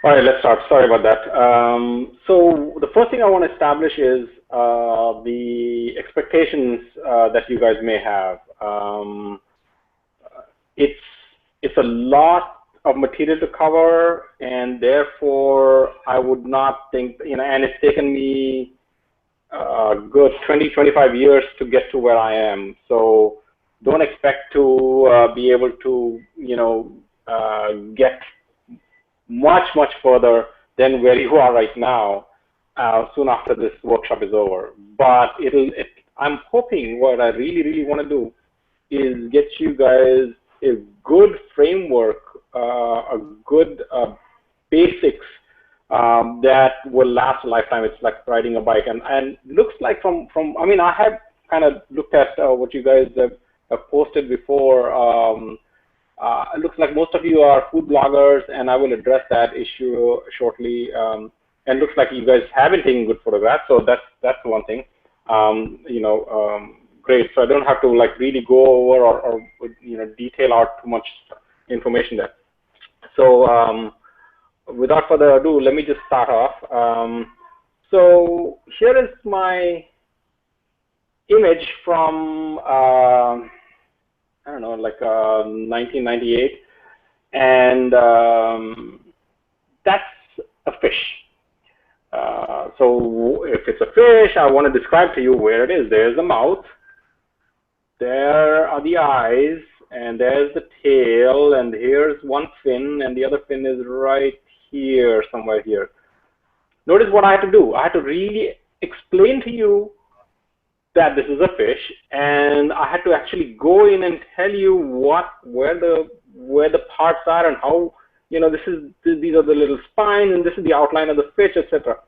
All right, let's start. Sorry about that. So the first thing I want to establish is the expectations that you guys may have. It's it's a lot of material to cover, and therefore I would not think, and it's taken me a good 20, 25 years to get to where I am. So don't expect to be able to, get much further than where you are right now soon after this workshop is over. But I'm hoping what I really want to do is get you guys a good framework, a good basics that will last a lifetime. It's like riding a bike, and looks like I mean, I have kind of looked at what you guys have posted before. It looks like most of you are food bloggers, and I will address that issue shortly. And looks like you guys have been taking good photographs, so that's one thing. Great. So I don't have to like really go over or detail out too much information there. So without further ado, let me just start off. So here is my image from I don't know, like 1998, and that's a fish. So if it's a fish, I want to describe to you where it is. There's the mouth, there are the eyes, and there's the tail, and here's one fin, and the other fin is right here, somewhere here. Notice what I had to do. I had to really explain to you that this is a fish, and I had to actually go in and tell you where the parts are and how, these are the little spines, and this is the outline of the fish, etc.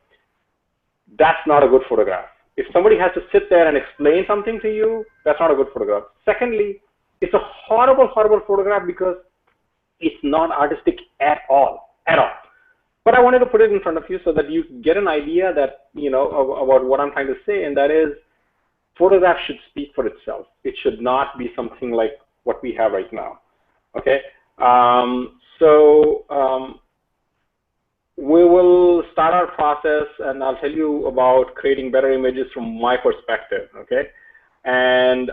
That's not a good photograph. If somebody has to sit there and explain something to you, that's not a good photograph. Secondly, it's a horrible photograph because it's not artistic at all. But I wanted to put it in front of you so that you get an idea that, about what I'm trying to say, and that is, photograph should speak for itself. It should not be something like what we have right now. Okay, we will start our process, and I'll tell you about creating better images from my perspective. Okay, and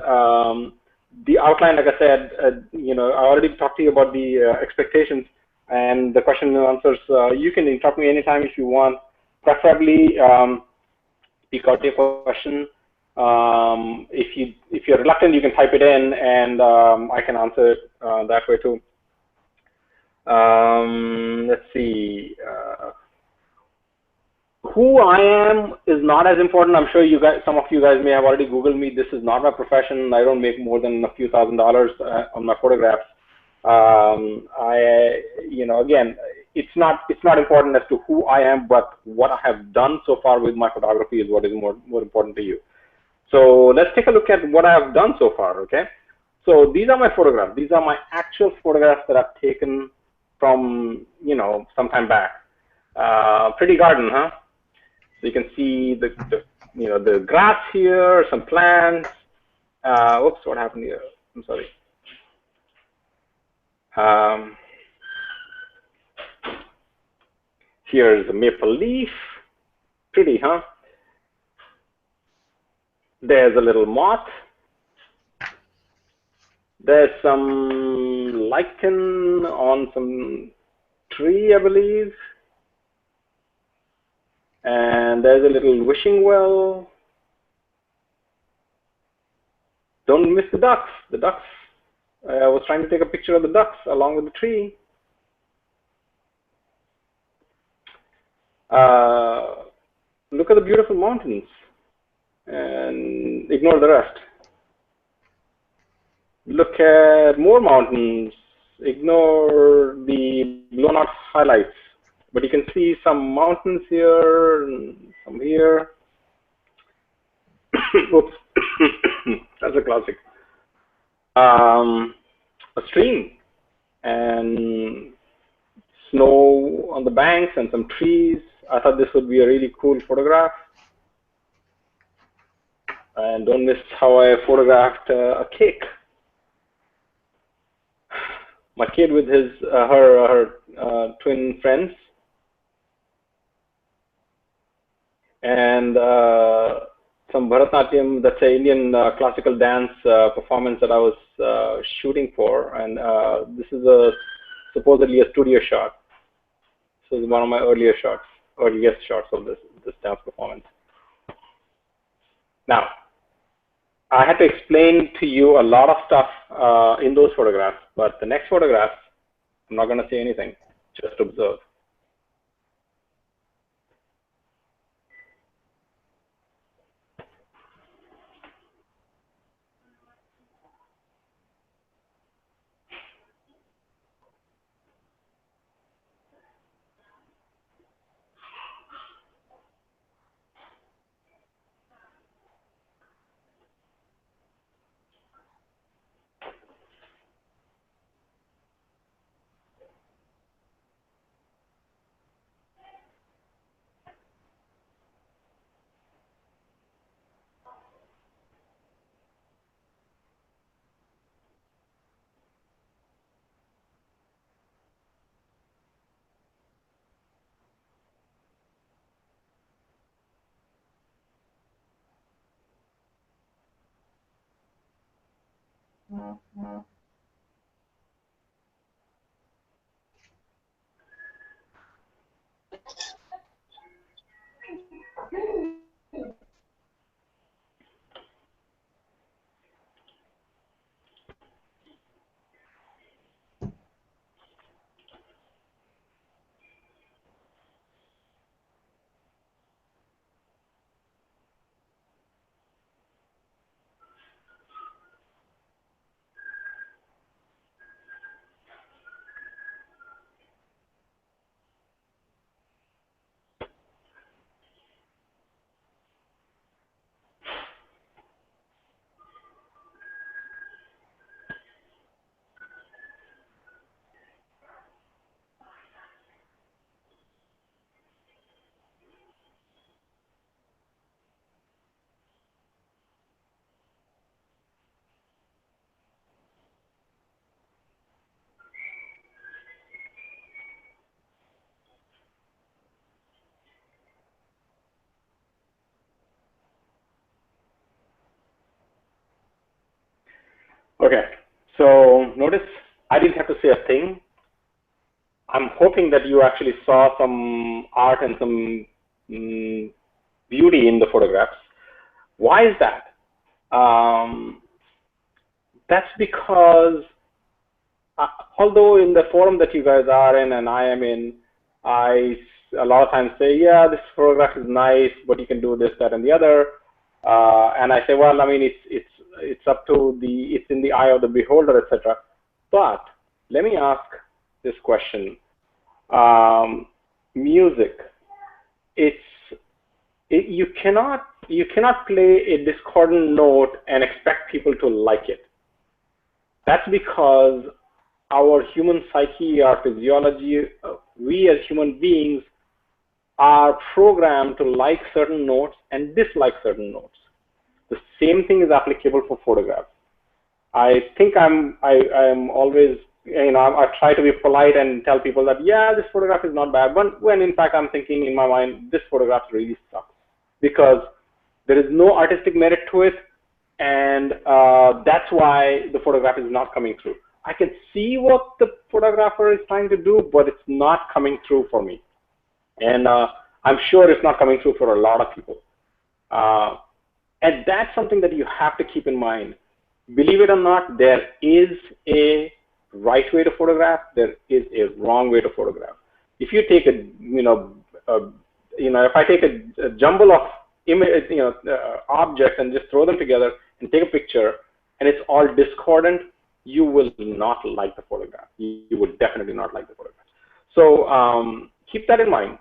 the outline, like I said, I already talked to you about the expectations and the question and answers. You can interrupt me anytime if you want. Preferably, speak out your question. If you're reluctant, you can type it in, and I can answer it that way too. Let's see. Who I am is not as important. I'm sure some of you guys may have already Googled me. This is not my profession. I don't make more than a few $1,000s on my photographs. Again, it's not important as to who I am, but what I have done so far with my photography is what is more important to you. So let's take a look at what I have done so far. Okay, so these are my photographs. These are my actual photographs that I've taken from some time back. Pretty garden, huh? So you can see the grass here, some plants. Oops, what happened here? I'm sorry. Here's a maple leaf. Pretty, huh? There's a little moth. There's some lichen on some tree, I believe. And there's a little wishing well. Don't miss the ducks. The ducks. I was trying to take a picture of the ducks along with the tree. Look at the beautiful mountains and ignore the rest. Look at more mountains, ignore the blown out highlights. But you can see some mountains here and some here. Oops, that's a classic. A stream and snow on the banks and some trees. I thought this would be a really cool photograph. And don't miss how I photographed a cake. My kid with her twin friends and some Bharatanatyam, that's an Indian classical dance performance that I was shooting for, and this is supposedly a studio shot. So it's one of my earliest shots of this dance performance. Now, I had to explain to you a lot of stuff in those photographs, but the next photograph, I'm not going to say anything, just observe. Okay, so notice I didn't have to say a thing. I'm hoping that you actually saw some art and some beauty in the photographs. Why is that? That's because although in the forum that you guys are in and I am in, I a lot of times say, yeah, this photograph is nice, but you can do this, that, and the other. And I say, well, I mean, it's up to it's in the eye of the beholder, etc. But let me ask this question: music. You cannot play a discordant note and expect people to like it. That's because our human psyche, our physiology, we as human beings are programmed to like certain notes and dislike certain notes. The same thing is applicable for photographs. I think I'm always, I try to be polite and tell people that, yeah, this photograph is not bad, but when in fact I'm thinking in my mind, this photograph really sucks because there is no artistic merit to it, and that's why the photograph is not coming through. I can see what the photographer is trying to do, but it's not coming through for me. And I'm sure it's not coming through for a lot of people. And that's something that you have to keep in mind. Believe it or not, there is a right way to photograph. There is a wrong way to photograph. If you take if I take a jumble of objects and just throw them together and take a picture, and it's all discordant, you will not like the photograph. You would definitely not like the photograph. So keep that in mind.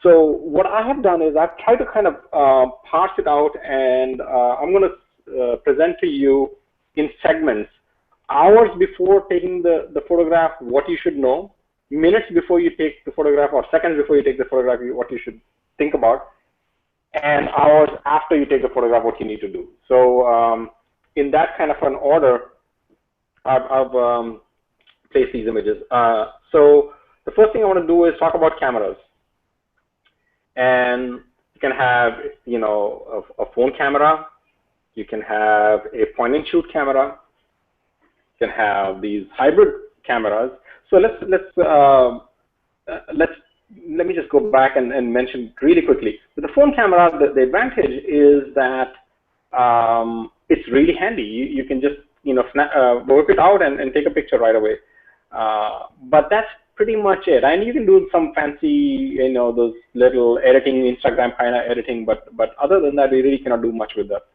So what I have done is I've tried to kind of parse it out, and I'm going to present to you in segments. Hours before taking the photograph, what you should know. Minutes before you take the photograph, or seconds before you take the photograph, what you should think about. And hours after you take the photograph, what you need to do. So in that kind of an order, I've placed these images. So the first thing I want to do is talk about cameras. And can have, you know, a phone camera. You can have a point and shoot camera. You can have these hybrid cameras. So let me just go back and mention really quickly. With the phone camera, the advantage is that it's really handy. You can just, you know, whip it out and take a picture right away. But that's pretty much it. And you can do some fancy, you know, those little editing, Instagram kind of editing. But other than that, we really cannot do much with that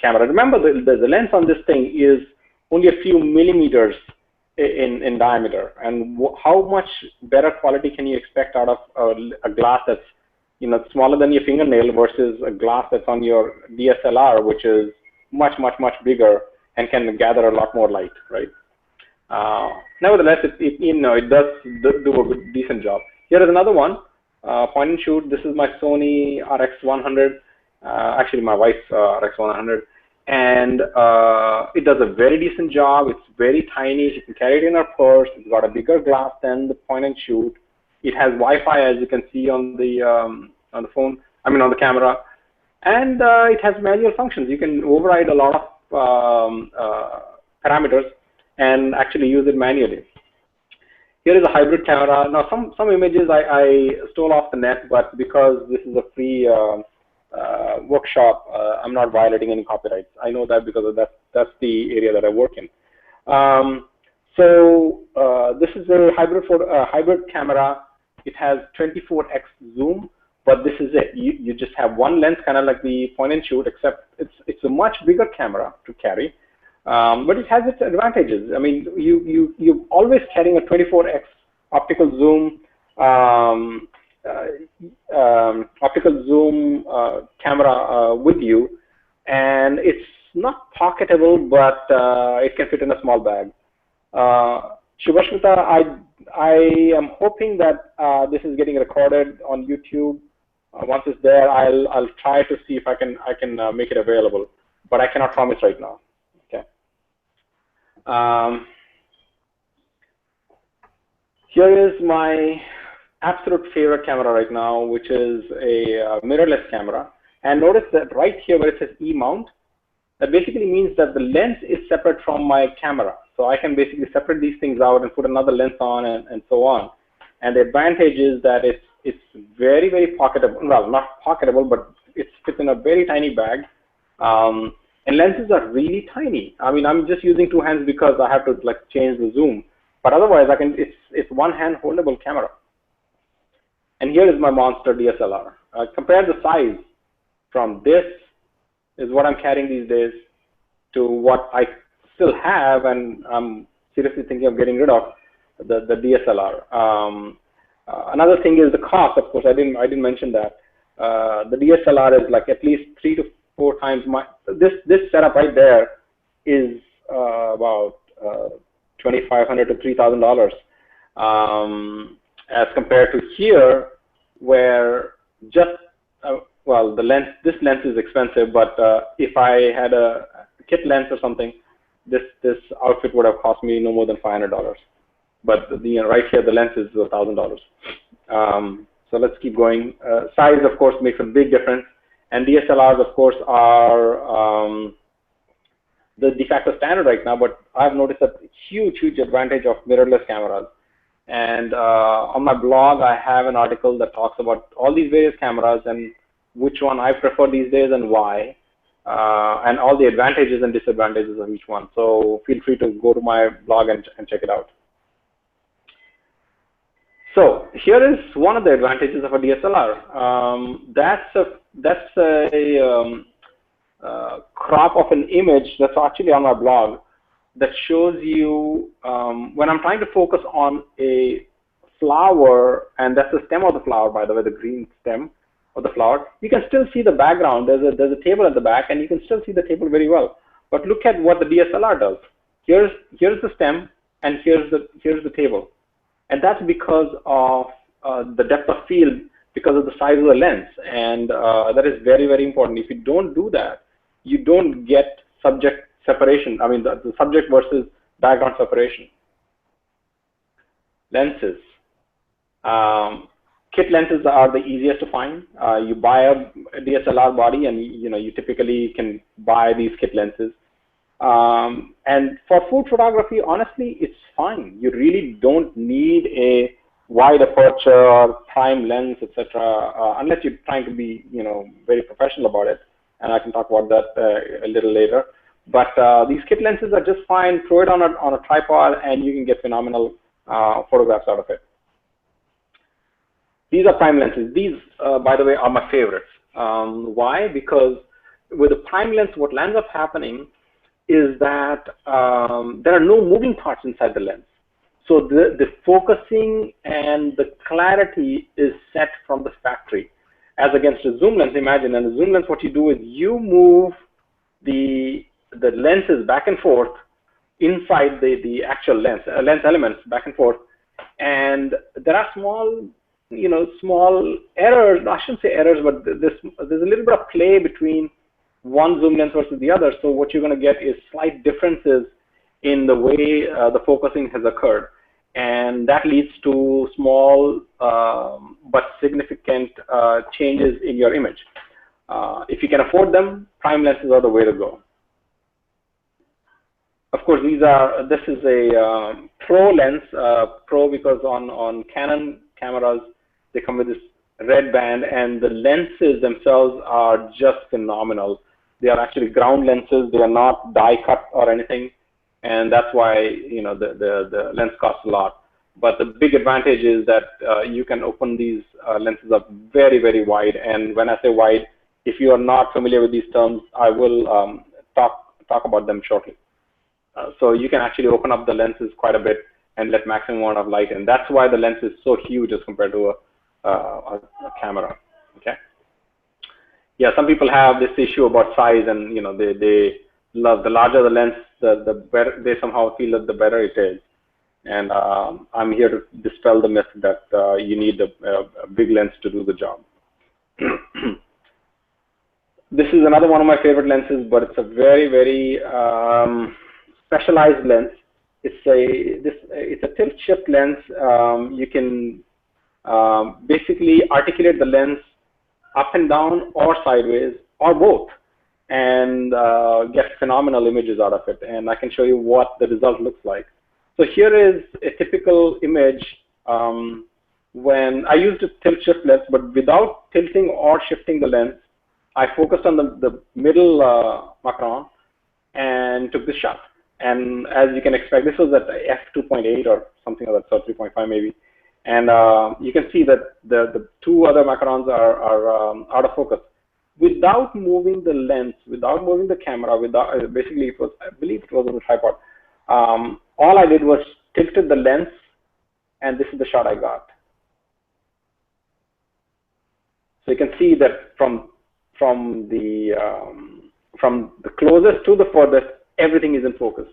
camera. Remember, the lens on this thing is only a few millimeters in diameter, and how much better quality can you expect out of a glass that's, you know, smaller than your fingernail versus a glass that's on your DSLR, which is much bigger and can gather a lot more light, right? Nevertheless, it does do a good, decent job. Here is another one, point and shoot. This is my Sony RX100, actually my wife's RX100. And it does a very decent job. It's very tiny. You can carry it in a purse. It's got a bigger glass than the point and shoot. It has Wi-Fi, as you can see on the phone. I mean, on the camera. And it has manual functions. You can override a lot of parameters and actually use it manually. Here is a hybrid camera. Now, some images I stole off the net, but because this is a free workshop, I'm not violating any copyrights. I know that because of that's the area that I work in. This is a hybrid camera. It has 24x zoom, but this is it. You just have one lens, kind of like the point and shoot, except it's a much bigger camera to carry. But it has its advantages. I mean, you're always carrying a 24x optical zoom. Camera with you, and it's not pocketable, but it can fit in a small bag. Shubhashmita, I am hoping that this is getting recorded on YouTube. Once it's there, I'll try to see if I can make it available, but I cannot promise right now. Okay. Here is my absolute favorite camera right now, which is a mirrorless camera. And notice that right here where it says E-mount, that basically means that the lens is separate from my camera. So I can basically separate these things out and put another lens on and so on. And the advantage is that it's very pocketable. Well, not pocketable, but it fits in a very tiny bag. And lenses are really tiny. I mean, I'm just using two hands because I have to like change the zoom. But otherwise, it's one hand holdable camera. And here is my monster DSLR. Compare the size from this is what I'm carrying these days to what I still have, and I'm seriously thinking of getting rid of the DSLR. Another thing is the cost. Of course, I didn't mention that. The DSLR is like at least 3 to 4 times this setup right there is about $2,500 to $3,000. As compared to here, where just well, this lens is expensive, but if I had a kit lens or something, this outfit would have cost me no more than $500. But right here, the lens is $1,000. So let's keep going. Size, of course, makes a big difference, and DSLRs, of course, are the de facto standard right now. But I've noticed a huge advantage of mirrorless cameras. And on my blog, I have an article that talks about all these various cameras and which one I prefer these days and why, and all the advantages and disadvantages of each one. So feel free to go to my blog and check it out. So here is one of the advantages of a DSLR. That's a crop of an image that's actually on my blog, that shows you when I'm trying to focus on a flower, and that's the stem of the flower, by the way, the green stem of the flower. You can still see the background. There's a table at the back, and you can still see the table very well. But look at what the DSLR does. Here's the stem, and here's the table, and that's because of the depth of field, because of the size of the lens, and that is very important. If you don't do that, you don't get subject separation. I mean, the subject versus background separation. Lenses. Kit lenses are the easiest to find. You buy a DSLR body, and you typically can buy these kit lenses. And for food photography, honestly, it's fine. You really don't need a wide aperture or prime lens, etc., unless you're trying to be, very professional about it. And I can talk about that a little later. But these kit lenses are just fine. Throw it on a tripod, and you can get phenomenal photographs out of it. These are prime lenses. These, by the way, are my favorites. Why? Because with a prime lens, what ends up happening is that there are no moving parts inside the lens. So the focusing and the clarity is set from the factory. As against a zoom lens, imagine, in a zoom lens, what you do is you move the lenses back and forth inside the actual lens elements back and forth. And there are small errors. I shouldn't say errors, but there's a little bit of play between one zoom lens versus the other. So what you're going to get is slight differences in the way the focusing has occurred. And that leads to small but significant changes in your image. If you can afford them, prime lenses are the way to go. Of course, this is a Pro lens, Pro because on Canon cameras, they come with this red band, and the lenses themselves are just phenomenal. They are actually ground lenses. They are not die cut or anything, and that's why the lens costs a lot. But the big advantage is that you can open these lenses up very, very wide. And when I say wide, if you are not familiar with these terms, I will talk about them shortly. So you can actually open up the lenses quite a bit and let maximum amount of light in. That's why the lens is so huge as compared to a camera. Okay. Yeah, some people have this issue about size, and they love the larger the lens, the better. They somehow feel that the better it is. And I'm here to dispel the myth that you need a big lens to do the job. This is another one of my favorite lenses, but it's a very, very specialized lens. It's a tilt shift lens. You can basically articulate the lens up and down or sideways or both, and get phenomenal images out of it. And I can show you what the result looks like. So here is a typical image when I used a tilt shift lens, but without tilting or shifting the lens. I focused on the middle macron and took the shot. And as you can expect, this was at f2.8 or something like that, so 3.5 maybe. And you can see that the two other macrons are out of focus. Without moving the lens, without moving the camera, basically it was, I believe it was on a tripod. All I did was tilted the lens, and this is the shot I got. So you can see that from the closest to the furthest, everything is in focus,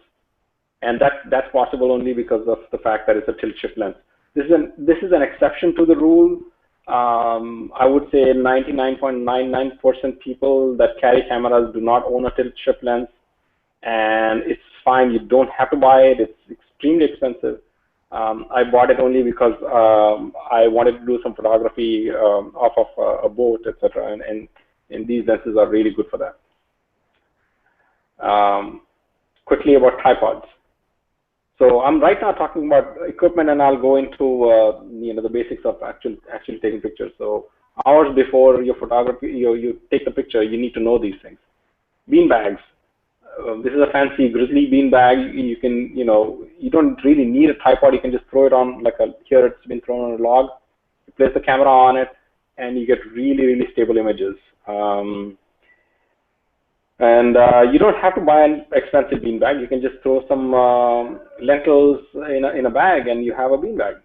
and that's possible only because of the fact that it's a tilt shift lens. This is an exception to the rule. I would say 99.99% people that carry cameras do not own a tilt shift lens, and it's fine. You don't have to buy it. It's extremely expensive. I bought it only because I wanted to do some photography off of a boat, etc. And these lenses are really good for that. Quickly about tripods. So I'm right now talking about equipment, and I'll go into the basics of actually taking pictures. So hours before your photography, you take the picture, you need to know these things. Bean bags. This is a fancy Grizzly bean bag. You can, you don't really need a tripod. You can just throw it on here it's been thrown on a log. You place the camera on it, and you get really, really stable images. And you don't have to buy an expensive bean bag. You can just throw some lentils in a bag, and you have a bean bag.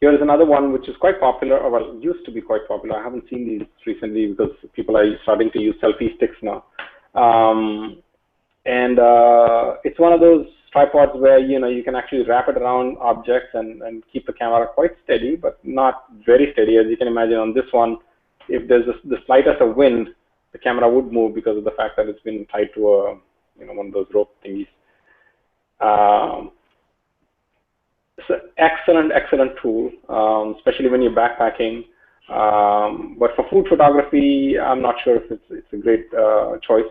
Here is another one which is quite popular, or well, used to be quite popular. I haven't seen these recently because people are starting to use selfie sticks now. And it's one of those tripods where you can actually wrap it around objects and keep the camera quite steady, but not very steady. As you can imagine on this one, if there's the slightest of wind, the camera would move because of the fact that it's been tied to a one of those rope thingies. It's an excellent, excellent tool, especially when you're backpacking. But for food photography, I'm not sure if it's a great choice.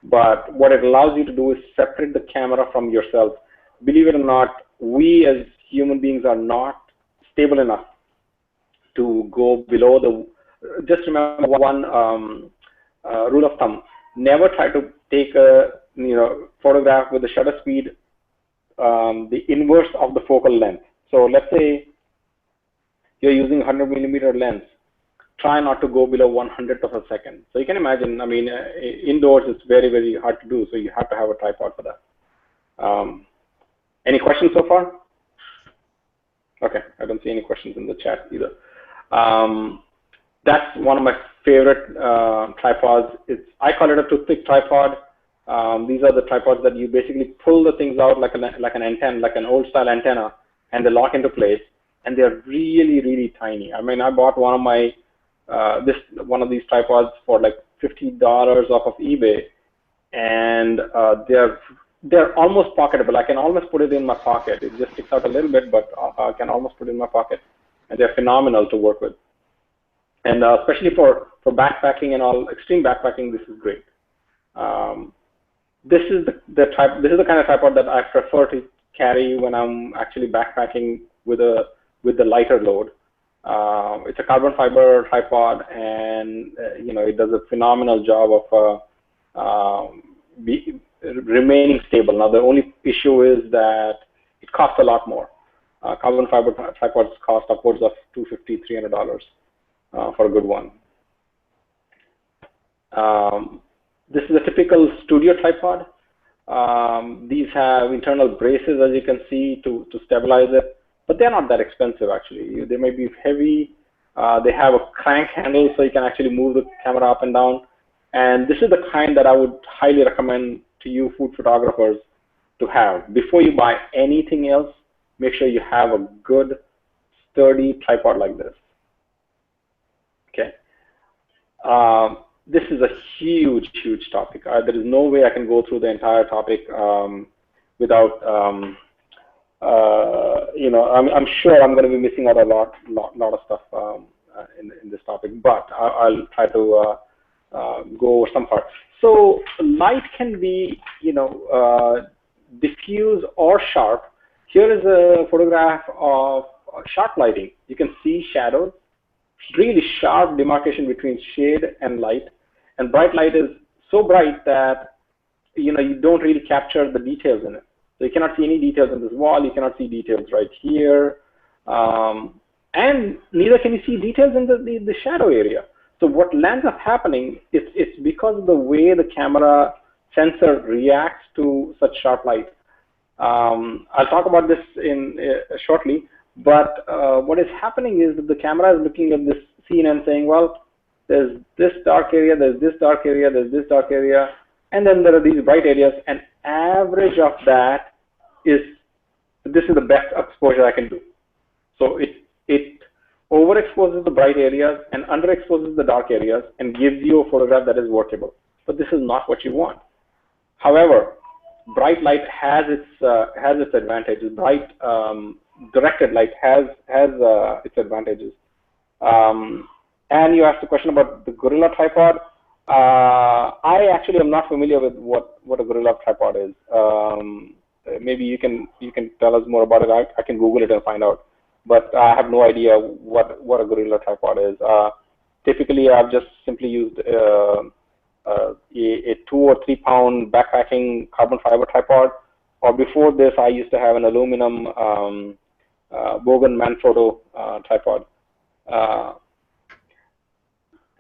But what it allows you to do is separate the camera from yourself. Believe it or not, we as human beings are not stable enough to go below the. Just remember one rule of thumb: never try to take a photograph with the shutter speed the inverse of the focal length. So let's say you're using 100 millimeter lens. Try not to go below 1/100th of a second. So you can imagine, I mean, indoors it's very, very hard to do. So you have to have a tripod for that. Any questions so far? Okay, I don't see any questions in the chat either. That's one of my favorite tripods. I call it a toothpick tripod. These are the tripods that you basically pull the things out like an antenna, like an old style antenna, and they lock into place. And they're really, really tiny. I mean, I bought one of my one of these tripods for like $50 off of eBay, and they're almost pocketable. I can almost put it in my pocket. It just sticks out a little bit, but I can almost put it in my pocket, and they're phenomenal to work with. And especially for backpacking and all extreme backpacking, this is great. This is the kind of tripod that I prefer to carry when I'm actually backpacking with the lighter load. It's a carbon fiber tripod, and it does a phenomenal job of remaining stable. Now the only issue is that it costs a lot more. Carbon fiber tripods cost upwards of $250, $300 for a good one. This is a typical studio tripod. These have internal braces, as you can see, to stabilize it. But they're not that expensive, actually. They may be heavy. They have a crank handle, so you can actually move the camera up and down. And this is the kind that I would highly recommend to you food photographers to have. Before you buy anything else, make sure you have a good, sturdy tripod like this. Okay. This is a huge, huge topic. There is no way I can go through the entire topic without I'm sure I'm going to be missing out a lot of stuff in this topic, but I'll try to go over some parts. So light can be, diffuse or sharp. Here is a photograph of sharp lighting. You can see shadows, really sharp demarcation between shade and light. And bright light is so bright that you don't really capture the details in it. So you cannot see any details in this wall. You cannot see details right here, and neither can you see details in the shadow area. So what ends up happening is it's because of the way the camera sensor reacts to such sharp light. I'll talk about this in shortly. But what is happening is that the camera is looking at this scene and saying, well, there's this dark area, there's this dark area, there's this dark area, and then there are these bright areas. And average of that is, this is the best exposure I can do. So it overexposes the bright areas and underexposes the dark areas and gives you a photograph that is workable. But this is not what you want. However, bright light has its advantages. Bright directed light has its advantages. And you asked the question about the Gorilla tripod. I actually am not familiar with what a Gorilla tripod is. Maybe you can tell us more about it. I can Google it and find out. But I have no idea what a Gorilla tripod is. Typically, I've just simply used a 2 or 3 pound backpacking carbon fiber tripod. Or before this, I used to have an aluminum Bogen Manfrotto tripod.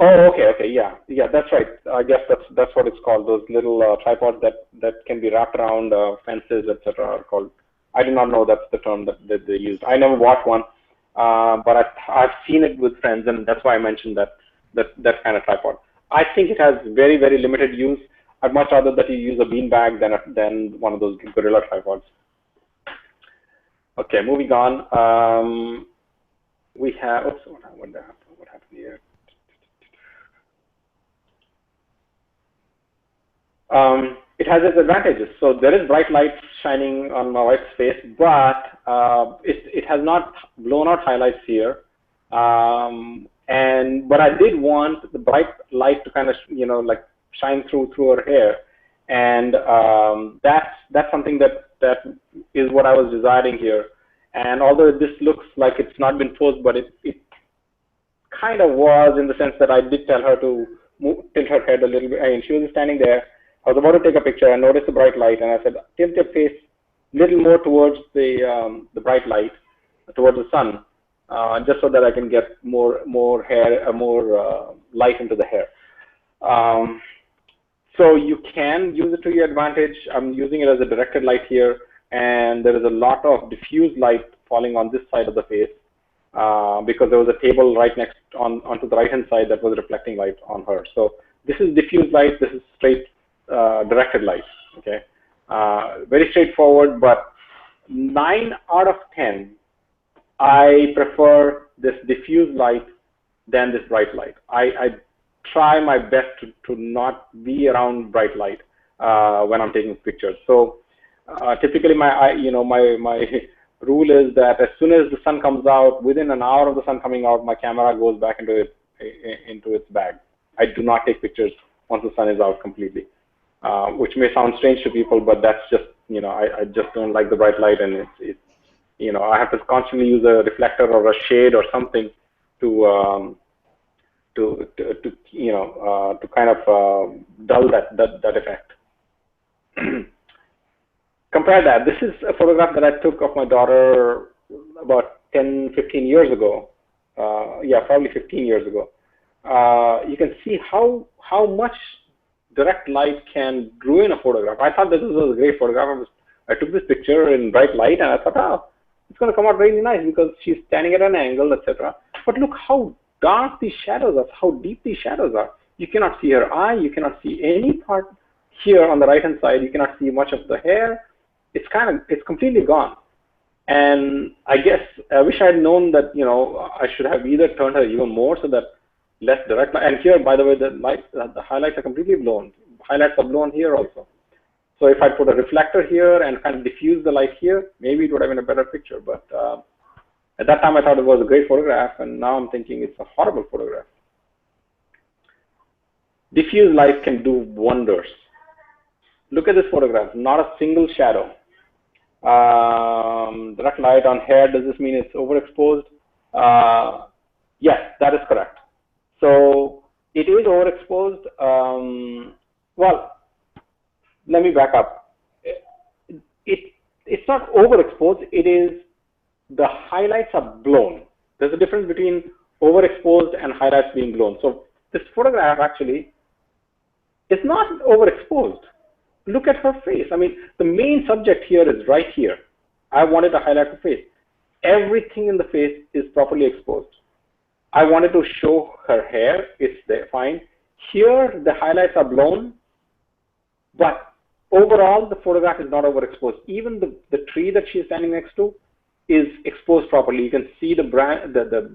Oh, okay, yeah, that's right. I guess that's what it's called. Those little tripods that can be wrapped around fences, etc. are called. I did not know that's the term that they used. I never bought one, but I've seen it with friends, and that's why I mentioned that kind of tripod. I think it has very, very limited use. I'd much rather that you use a beanbag than one of those Gorilla tripods. Okay, moving on. We have. Oops, what happened here? it has its advantages. So there is bright light shining on my wife's face, but it has not blown out highlights here. But I did want the bright light to kind of, like shine through her hair, and that's something that is what I was desiring here. And although this looks like it's not been posed, but it kind of was, in the sense that I did tell her to tilt her head a little bit. I mean, she was standing there. I was about to take a picture. I noticed the bright light, and I said, tilt your face a little more towards the bright light, towards the sun, just so that I can get more hair, more light into the hair. So you can use it to your advantage. I'm using it as a directed light here, and there is a lot of diffuse light falling on this side of the face because there was a table right next onto the right-hand side that was reflecting light on her. So this is diffuse light. This is straight directed light. Okay, very straightforward. But 9 out of 10, I prefer this diffuse light than this bright light. I try my best to not be around bright light when I'm taking pictures. So typically my rule is that as soon as the sun comes out, within an hour of the sun coming out, my camera goes back into its bag. I do not take pictures once the sun is out completely, which may sound strange to people, but that's just, I just don't like the bright light, and it's I have to constantly use a reflector or a shade or something to kind of dull that effect. Compare that. This is a photograph that I took of my daughter about 10, 15 years ago. Yeah, probably 15 years ago. You can see how much direct light can ruin a photograph. I thought this was a great photograph. I took this picture in bright light, and I thought, oh, it's going to come out really nice because she's standing at an angle, etc. But look how dark these shadows are, how deep these shadows are. You cannot see her eye. You cannot see any part here on the right-hand side. You cannot see much of the hair. It's completely gone. And I guess I wish I had known that, I should have either turned her even more so that less direct light. And here, by the way, the highlights are completely blown. Highlights are blown here also. So if I put a reflector here and kind of diffuse the light here, maybe it would have been a better picture. But at that time, I thought it was a great photograph, and now I'm thinking it's a horrible photograph. Diffuse light can do wonders. Look at this photograph, not a single shadow. Direct light on hair, does this mean it's overexposed? Yes, that is correct. So it is overexposed. Well, let me back up. It's not overexposed, it is the highlights are blown. There's a difference between overexposed and highlights being blown. So this photograph actually is not overexposed. Look at her face. I mean, the main subject here is right here. I wanted to highlight her face. Everything in the face is properly exposed. I wanted to show her hair. It's there, fine. Here, the highlights are blown, but overall, the photograph is not overexposed. Even the tree that she's standing next to is exposed properly. You can see the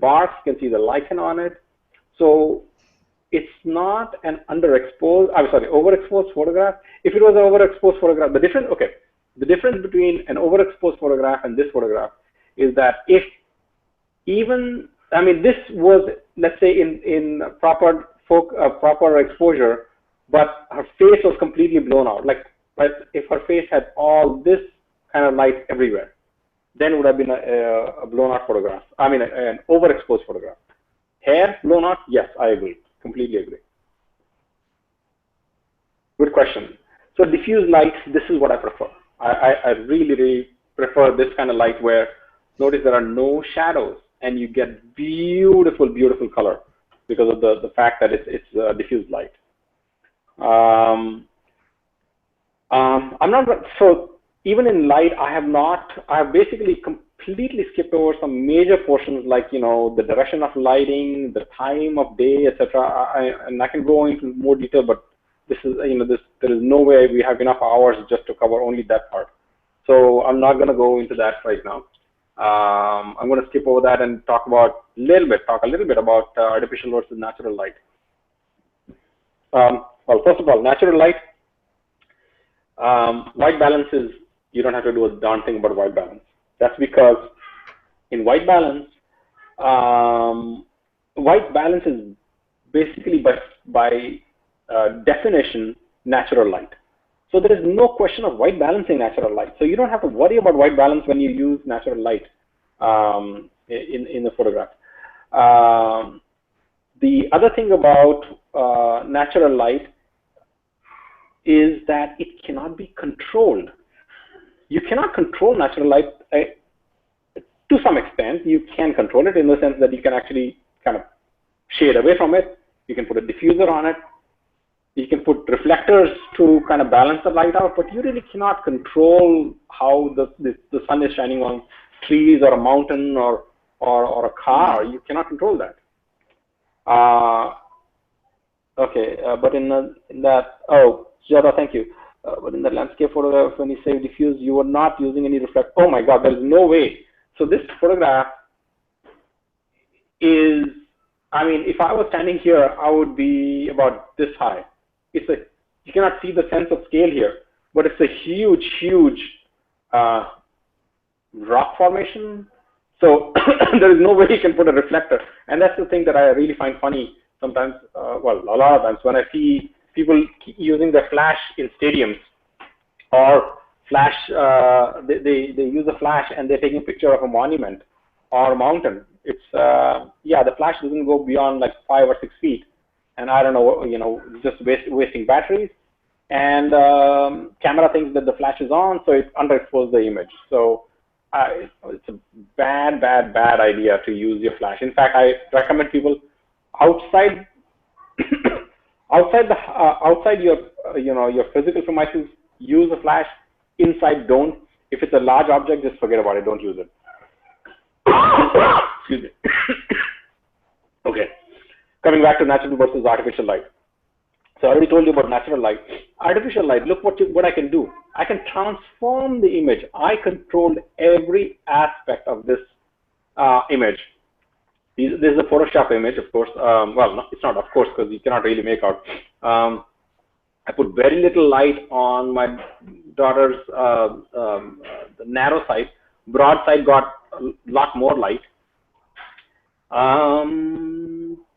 bark, you can see the lichen on it. So it's not an overexposed photograph. If it was an overexposed photograph, the difference between an overexposed photograph and this photograph is that this was, let's say, in proper exposure, but her face was completely blown out. Like if her face had all this kind of light everywhere, then it would have been a blown out photograph. I mean, an overexposed photograph. Hair blown out? Yes, I agree. Completely agree. Good question. So diffuse light, this is what I prefer. I really, really prefer this kind of light where, notice there are no shadows and you get beautiful, beautiful color because of the fact that it's diffuse light. So even in light, I have basically completely skipped over some major portions like, the direction of lighting, the time of day, etc. And I can go into more detail, but this is, there is no way we have enough hours just to cover only that part. So I'm not going to go into that right now. I'm going to skip over that and talk a little bit about artificial versus natural light. Well, first of all, natural light. White balance is, you don't have to do a darn thing about white balance. That's because in white balance, white balance is basically by definition natural light. So there is no question of white balancing natural light. So you don't have to worry about white balance when you use natural light in the photograph. The other thing about natural light is that it cannot be controlled. You cannot control natural light. To some extent, you can control it in the sense that you can actually kind of shade away from it. You can put a diffuser on it. You can put reflectors to kind of balance the light out, but you really cannot control how the sun is shining on trees or a mountain or a car. You cannot control that. Okay, but in that, oh, Jada, thank you. But in the landscape photograph, when you say diffuse, you were not using any reflect. Oh my God, there is no way. So this photograph is, I mean, if I was standing here, I would be about this high. You cannot see the sense of scale here, but it's a huge, huge rock formation. So there is no way you can put a reflector. And that's the thing that I really find funny sometimes, well, a lot of times when I see people using their flash in stadiums or flash, they use a flash and they're taking a picture of a monument or a mountain. It's, yeah, the flash doesn't go beyond like 5 or 6 feet. And I don't know, you know, just wasting batteries. And camera thinks that the flash is on, so it underexposes the image. So it's a bad idea to use your flash. In fact, I recommend people outside outside your your physical premises, use a flash. Inside, don't. If it's a large object, just forget about it. Don't use it. Excuse me. Okay. Coming back to natural versus artificial light. So I already told you about natural light. Artificial light, look what I can do. I can transform the image. I control every aspect of this image. This is a Photoshop image, of course. Well, no, it's not, of course, because you cannot really make out. I put very little light on my daughter's the narrow side. Broad side got a lot more light.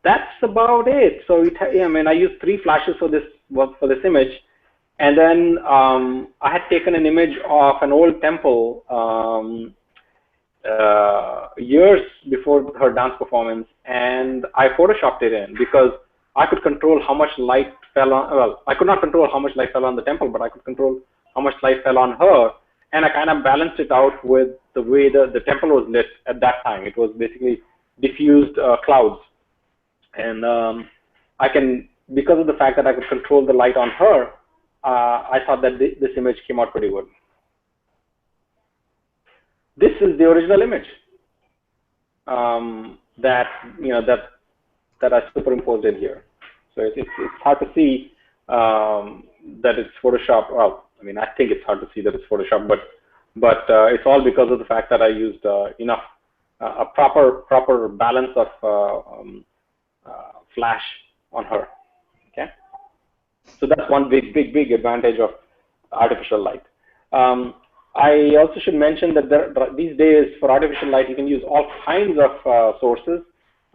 That's about it. So I mean, I used 3 flashes for this image, and then I had taken an image of an old temple years before her dance performance, and I photoshopped it in because I could control how much light fell on. Well, I could not control how much light fell on the temple, but I could control how much light fell on her, and I kind of balanced it out with the way the temple was lit at that time. It was basically diffused clouds. And I can, because of the fact that I could control the light on her, I thought that this image came out pretty good. This is the original image that I superimposed in here. So it's hard to see that it's Photoshop. Well, I mean, I think it's hard to see that it's Photoshop, but it's all because of the fact that I used enough a proper balance of flash on her. Okay, so that's one big advantage of artificial light. I also should mention that these days for artificial light you can use all kinds of sources.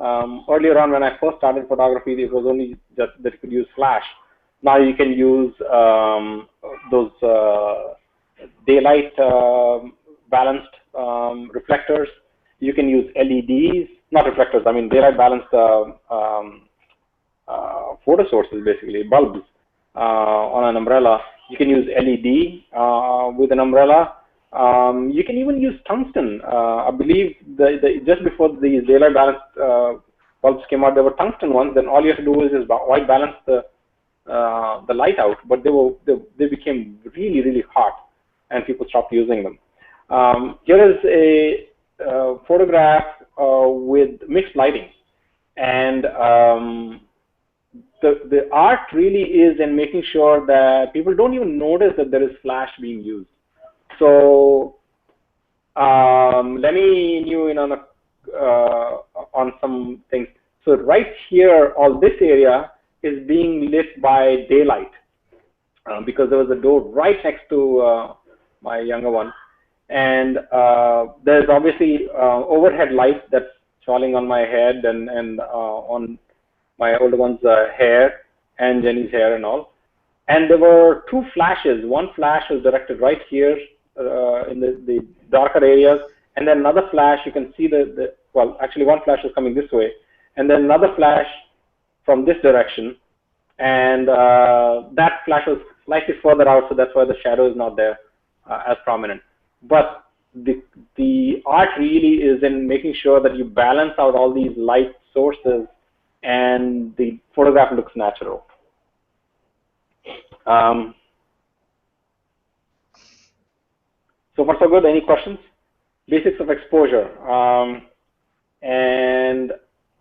Earlier on, when I first started photography, it was only just that you could use flash. Now you can use those daylight balanced reflectors. You can use LEDs, not reflectors, I mean daylight balanced photo sources, basically bulbs on an umbrella. You can use LED with an umbrella. You can even use tungsten. I believe just before the daylight balanced bulbs came out, there were tungsten ones. Then all you have to do is white balance the light out. But they became really hot, and people stopped using them. Here is a photograph with mixed lighting, and the art really is in making sure that people don't even notice that there is flash being used. So let me you in on some things. So right here, all this area is being lit by daylight. because there was a door right next to my younger one. And there's obviously overhead light that's falling on my head and on my older one's hair and Jenny's hair and all. And there were two flashes. One flash was directed right here in the darker areas, and then another flash, you can see well, actually one flash was coming this way, and then another flash from this direction, and that flash was slightly further out, so that's why the shadow is not there as prominent. But the art really is in making sure that you balance out all these light sources and the photograph looks natural. So far so good. Any questions? Basics of exposure. And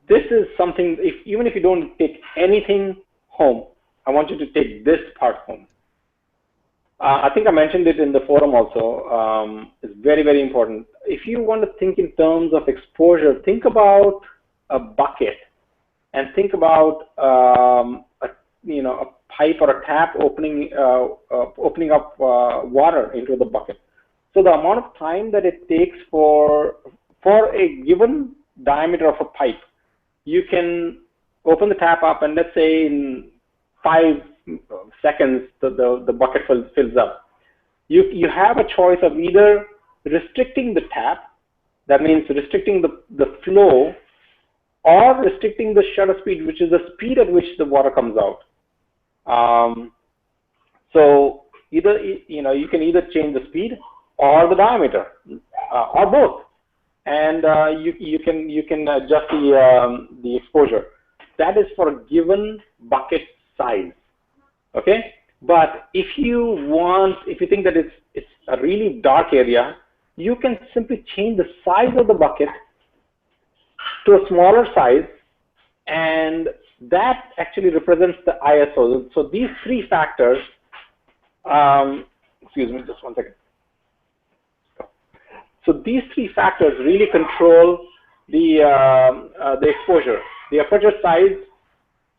this is something, even if you don't take anything home, I want you to take this part home. I think I mentioned it in the forum also. It's very, very important. If you want to think in terms of exposure, think about a bucket and think about a pipe or a tap opening up water into the bucket. So the amount of time that it takes for a given diameter of a pipe, you can open the tap up, and let's say in 5 seconds the bucket fills up. You have a choice of either restricting the tap, that means restricting the flow, or restricting the shutter speed, which is the speed at which the water comes out. So either you can either change the speed or the diameter, or both, and you can adjust the exposure. That is for a given bucket size. Okay, but if you think that it's a really dark area, you can simply change the size of the bucket to a smaller size, and that actually represents the ISO. So these three factors, excuse me, just one second. So these three factors really control the exposure, the aperture size,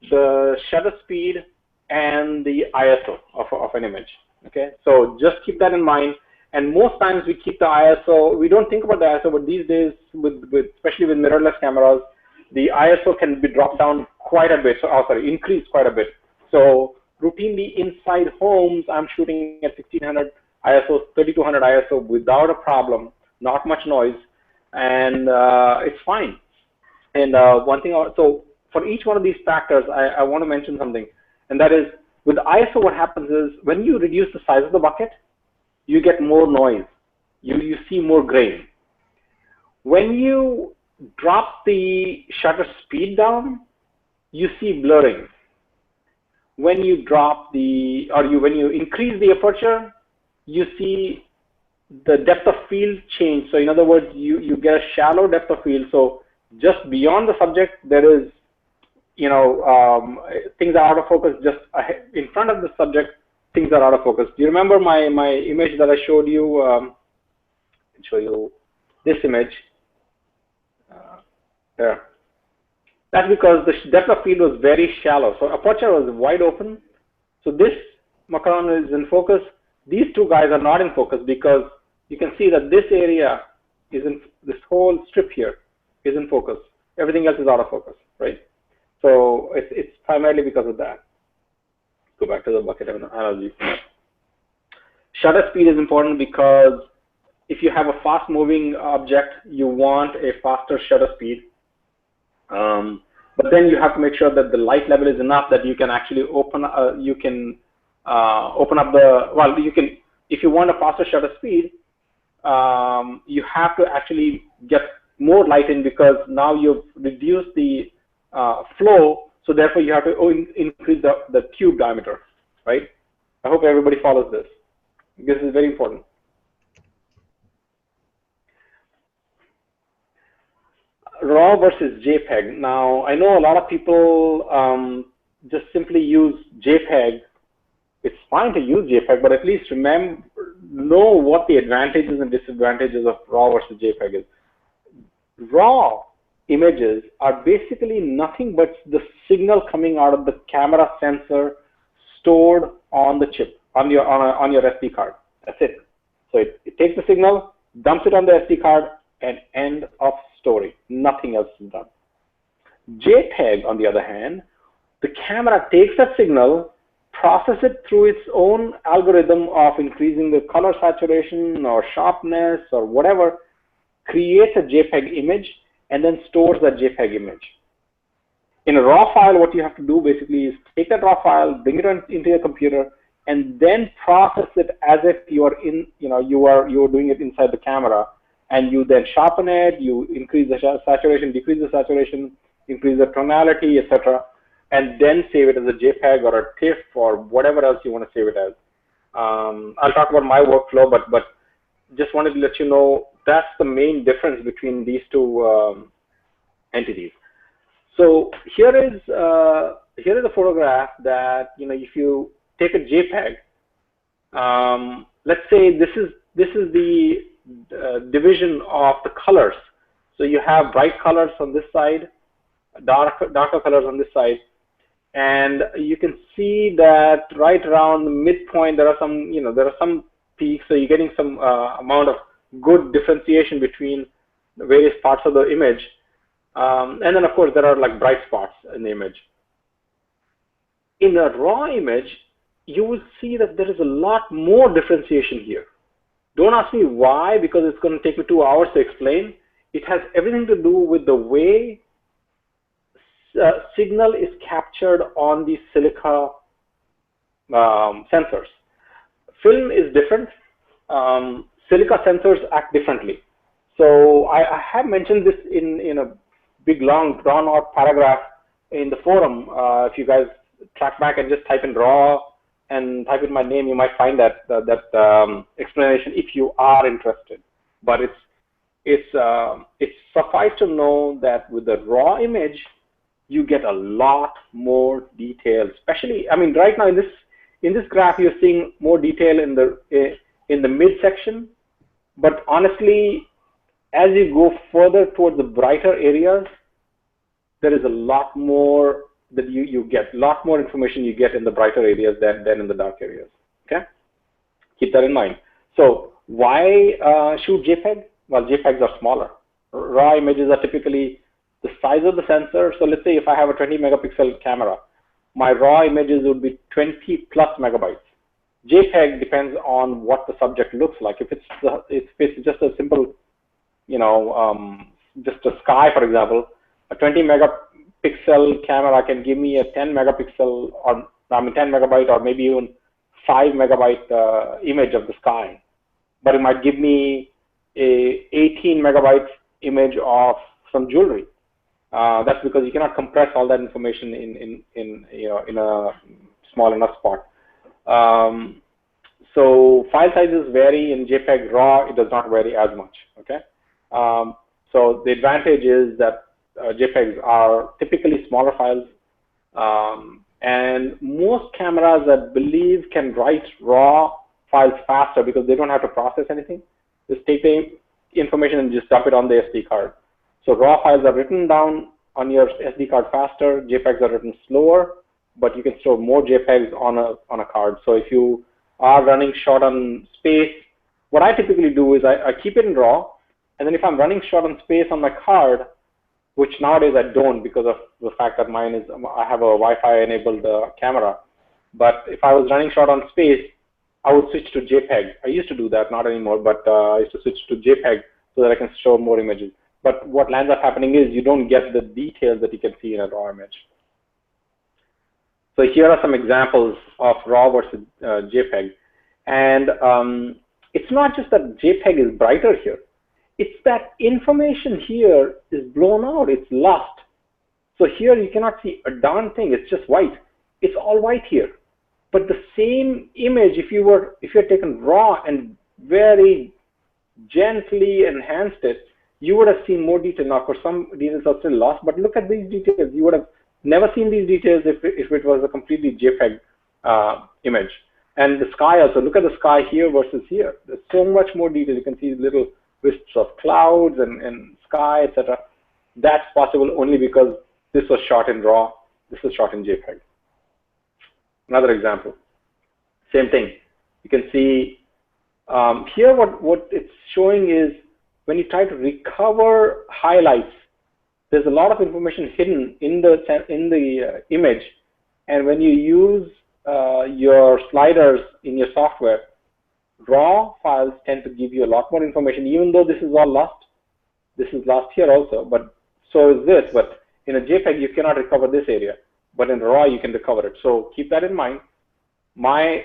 the shutter speed, and the ISO of an image. Okay, so just keep that in mind. And most times we keep the ISO, we don't think about the ISO, but these days, especially with mirrorless cameras, the ISO can be dropped down quite a bit, increased quite a bit. So routinely inside homes, I'm shooting at 1600 ISO, 3200 ISO without a problem, not much noise, and it's fine. And one thing, so for each one of these factors, I want to mention something, and that is, with ISO, what happens is, when you reduce the size of the bucket, you get more noise. You see more grain. When you drop the shutter speed down, you see blurring. When you when you increase the aperture, you see the depth of field change. So in other words, you get a shallow depth of field. So just beyond the subject, there is, things are out of focus. Just in front of the subject, things are out of focus. Do you remember my image that I showed you? I'll show you this image. There. That's because the depth of field was very shallow. So aperture was wide open. So this macaron is in focus. These two guys are not in focus because you can see that this area is this whole strip here is in focus. Everything else is out of focus, right? So it's primarily because of that. Go back to the bucket analogy. Shutter speed is important because if you have a fast moving object, you want a faster shutter speed. But then you have to make sure that the light level is enough that you can actually open up the, if you want a faster shutter speed, you have to actually get more light in, because now you've reduced the flow, so therefore you have to increase the tube diameter, right? I hope everybody follows this. This is very important. RAW versus JPEG. Now, I know a lot of people just simply use JPEG. It's fine to use JPEG, but at least know what the advantages and disadvantages of RAW versus JPEG is. RAW images are basically nothing but the signal coming out of the camera sensor stored on the chip, on your SD card. That's it. So it takes the signal, dumps it on the SD card, and end of story. Nothing else is done. JPEG, on the other hand, the camera takes that signal, process it through its own algorithm of increasing the color saturation or sharpness or whatever, creates a JPEG image, and then stores that JPEG image. In a RAW file, what you have to do basically is take that RAW file, bring it into your computer, and then process it as if you are you are doing it inside the camera, and you then sharpen it, you increase the saturation, decrease the saturation, increase the tonality, etc., and then save it as a JPEG or a TIFF or whatever else you want to save it as. I'll talk about my workflow, but just wanted to let you know that's the main difference between these two entities. So here is a photograph that, if you take a JPEG, let's say this is the division of the colors. So you have bright colors on this side, darker colors on this side, and you can see that right around the midpoint there are some peaks. So you're getting some amount of good differentiation between the various parts of the image. And then, of course, there are like bright spots in the image. In a raw image, you will see that there is a lot more differentiation here. Don't ask me why, because it's going to take me 2 hours to explain. It has everything to do with the way signal is captured on the silica sensors. Film is different. Silica sensors act differently. So I have mentioned this in a big, long, drawn-out paragraph in the forum. If you guys track back and just type in RAW and type in my name, you might find that explanation if you are interested. But it's suffice to know that with the raw image, you get a lot more detail. Especially, I mean, right now in this graph, you're seeing more detail in the midsection. But honestly, as you go further towards the brighter areas, there is a lot more that you get, a lot more information you get in the brighter areas than in the dark areas. Okay, keep that in mind. So why shoot JPEG? Well, JPEGs are smaller. Raw images are typically the size of the sensor. So let's say if I have a 20 megapixel camera, my raw images would be 20 plus megabytes. JPEG depends on what the subject looks like. If it's just a simple, just a sky, for example, a 20 megapixel camera can give me a 10 megapixel or 10 megabyte or maybe even 5 megabyte image of the sky, but it might give me a 18 megabyte image of some jewelry. That's because you cannot compress all that information in a small enough spot. So file sizes vary. In JPEG RAW, it does not vary as much. Okay. So the advantage is that JPEGs are typically smaller files, and most cameras, I believe, can write raw files faster because they don't have to process anything. Just take the information and just dump it on the SD card. So raw files are written down on your SD card faster. JPEGs are written slower, but you can store more JPEGs on a card. So if you are running short on space, what I typically do is I keep it in RAW, and then if I'm running short on space on my card, which nowadays I don't because of the fact that I have a Wi-Fi enabled camera, but if I was running short on space, I would switch to JPEG. I used to do that, not anymore, but I used to switch to JPEG so that I can store more images. But what lands up happening is you don't get the details that you can see in a raw image. So here are some examples of raw versus JPEG. And it's not just that JPEG is brighter here. It's that information here is blown out. It's lost. So here you cannot see a darn thing. It's just white. It's all white here. But the same image, if you had taken raw and very gently enhanced it, you would have seen more detail. Now, of course, some details are still lost, but look at these details. You would have never seen these details if it was a completely JPEG image. And the sky also, look at the sky here versus here. There's so much more detail. You can see little wisps of clouds and sky, etc. That's possible only because this was shot in RAW. This was shot in JPEG. Another example. Same thing. You can see here what it's showing is when you try to recover highlights, there's a lot of information hidden in the image, and when you use your sliders in your software, raw files tend to give you a lot more information, even though this is all lost. This is lost here also, but so is this. But in a JPEG, you cannot recover this area, but in RAW, you can recover it. So keep that in mind. My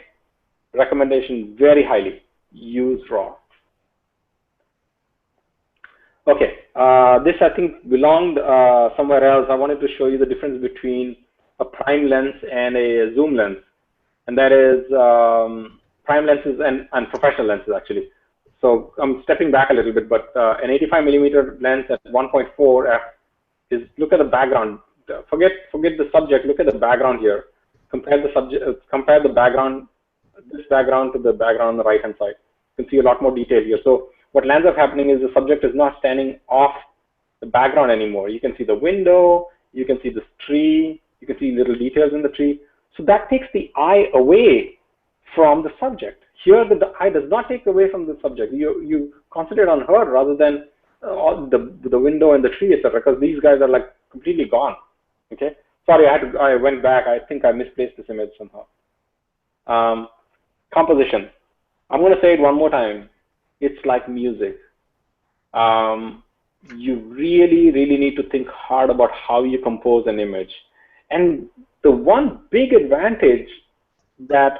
recommendation, very highly, use RAW. Okay, this I think belonged somewhere else. I wanted to show you the difference between a prime lens and a zoom lens, and that is prime lenses and professional lenses actually. So I'm stepping back a little bit, but an 85 millimeter lens at 1.4 f is, look at the background. Forget the subject. Look at the background here. Compare the subject. Compare the background, this background to the background on the right hand side. You can see a lot more detail here. So what lands up happening is the subject is not standing off the background anymore. You can see the window. You can see this tree. You can see little details in the tree. So that takes the eye away from the subject. Here, the eye does not take away from the subject. You concentrate on her rather than the window and the tree, etc. Because these guys are like completely gone. Okay. Sorry, I went back. I think I misplaced this image somehow. Composition. I'm going to say it one more time. It's like music. You really need to think hard about how you compose an image. And the one big advantage that,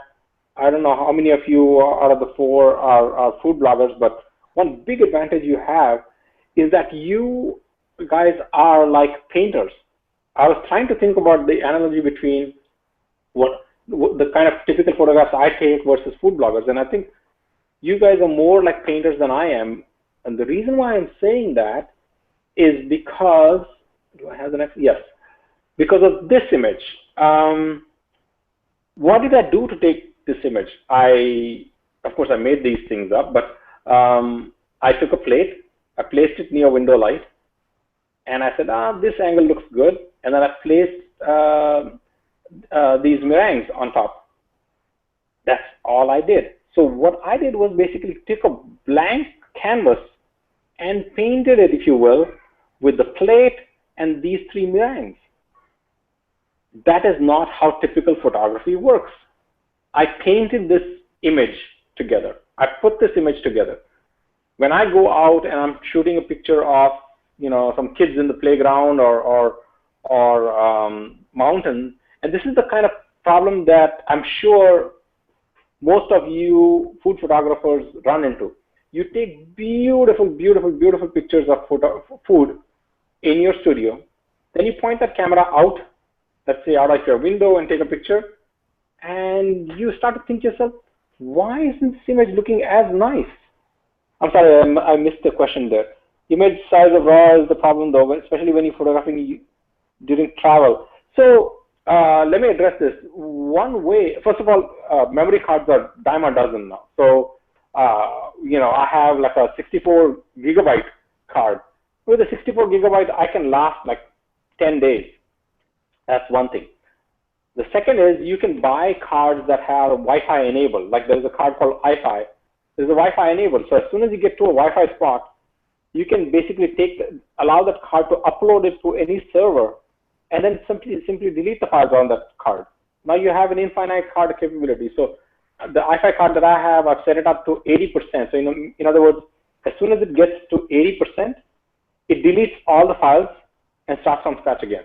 I don't know how many of you out of the four are food bloggers, but one big advantage you have is that you guys are like painters. I was trying to think about the analogy between what the kind of typical photographs I take versus food bloggers, and I think you guys are more like painters than I am. And the reason why I'm saying that is because, do I have the next? Yes, because of this image. What did I do to take this image? Of course, I made these things up, but I took a plate, I placed it near window light, and I said, this angle looks good, and then I placed these meringues on top. That's all I did. So what I did was basically take a blank canvas and painted it, if you will, with the plate and these three meringues. That is not how typical photography works. I painted this image together. I put this image together. When I go out and I'm shooting a picture of, some kids in the playground or mountain, and this is the kind of problem that I'm sure most of you food photographers run into. You take beautiful pictures of food in your studio. Then you point that camera out, let's say out of your window, and take a picture. And you start to think to yourself, why isn't this image looking as nice? I'm sorry, I missed the question there. Image size of RAW is the problem though, especially when you're photographing during travel. So let me address this. One way, first of all, memory cards are dime a dozen now. So, I have like a 64 gigabyte card. With a 64 gigabyte, I can last like 10 days. That's one thing. The second is you can buy cards that have Wi-Fi enabled. Like there's a card called iFi. There's a Wi-Fi enabled. So as soon as you get to a Wi-Fi spot, you can basically allow that card to upload it to any server, and then simply delete the files on that card. Now you have an infinite card capability. So the iFi card that I have, I've set it up to 80%. So in other words, as soon as it gets to 80%, it deletes all the files and starts from scratch again.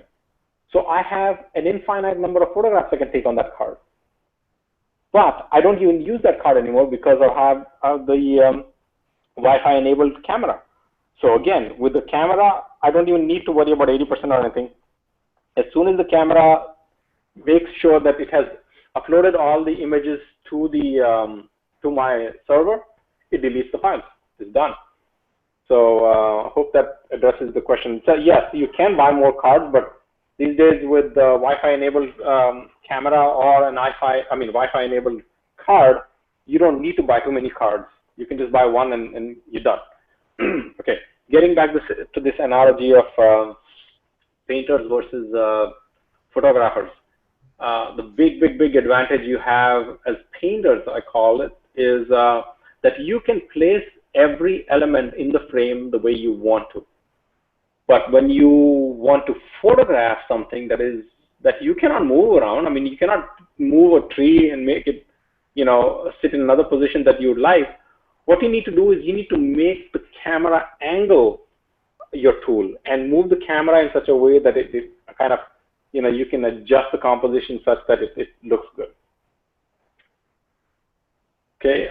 So I have an infinite number of photographs I can take on that card. But I don't even use that card anymore because I have the Wi-Fi enabled camera. So again, with the camera, I don't even need to worry about 80% or anything. As soon as the camera makes sure that it has uploaded all the images to my server, it deletes the files. It's done. So I hope that addresses the question. So yes, you can buy more cards, but these days with the Wi-Fi enabled camera or an Wi-Fi enabled card, you don't need to buy too many cards. You can just buy one and you're done. Okay, getting back to this analogy of painters versus photographers. the big advantage you have as painters, I call it, is that you can place every element in the frame the way you want to. But when you want to photograph something that you cannot move around, I mean, you cannot move a tree and make it, sit in another position that you would like. What you need to do is you need to make the camera angle your tool and move the camera in such a way that it kind of, you can adjust the composition such that it looks good. Okay.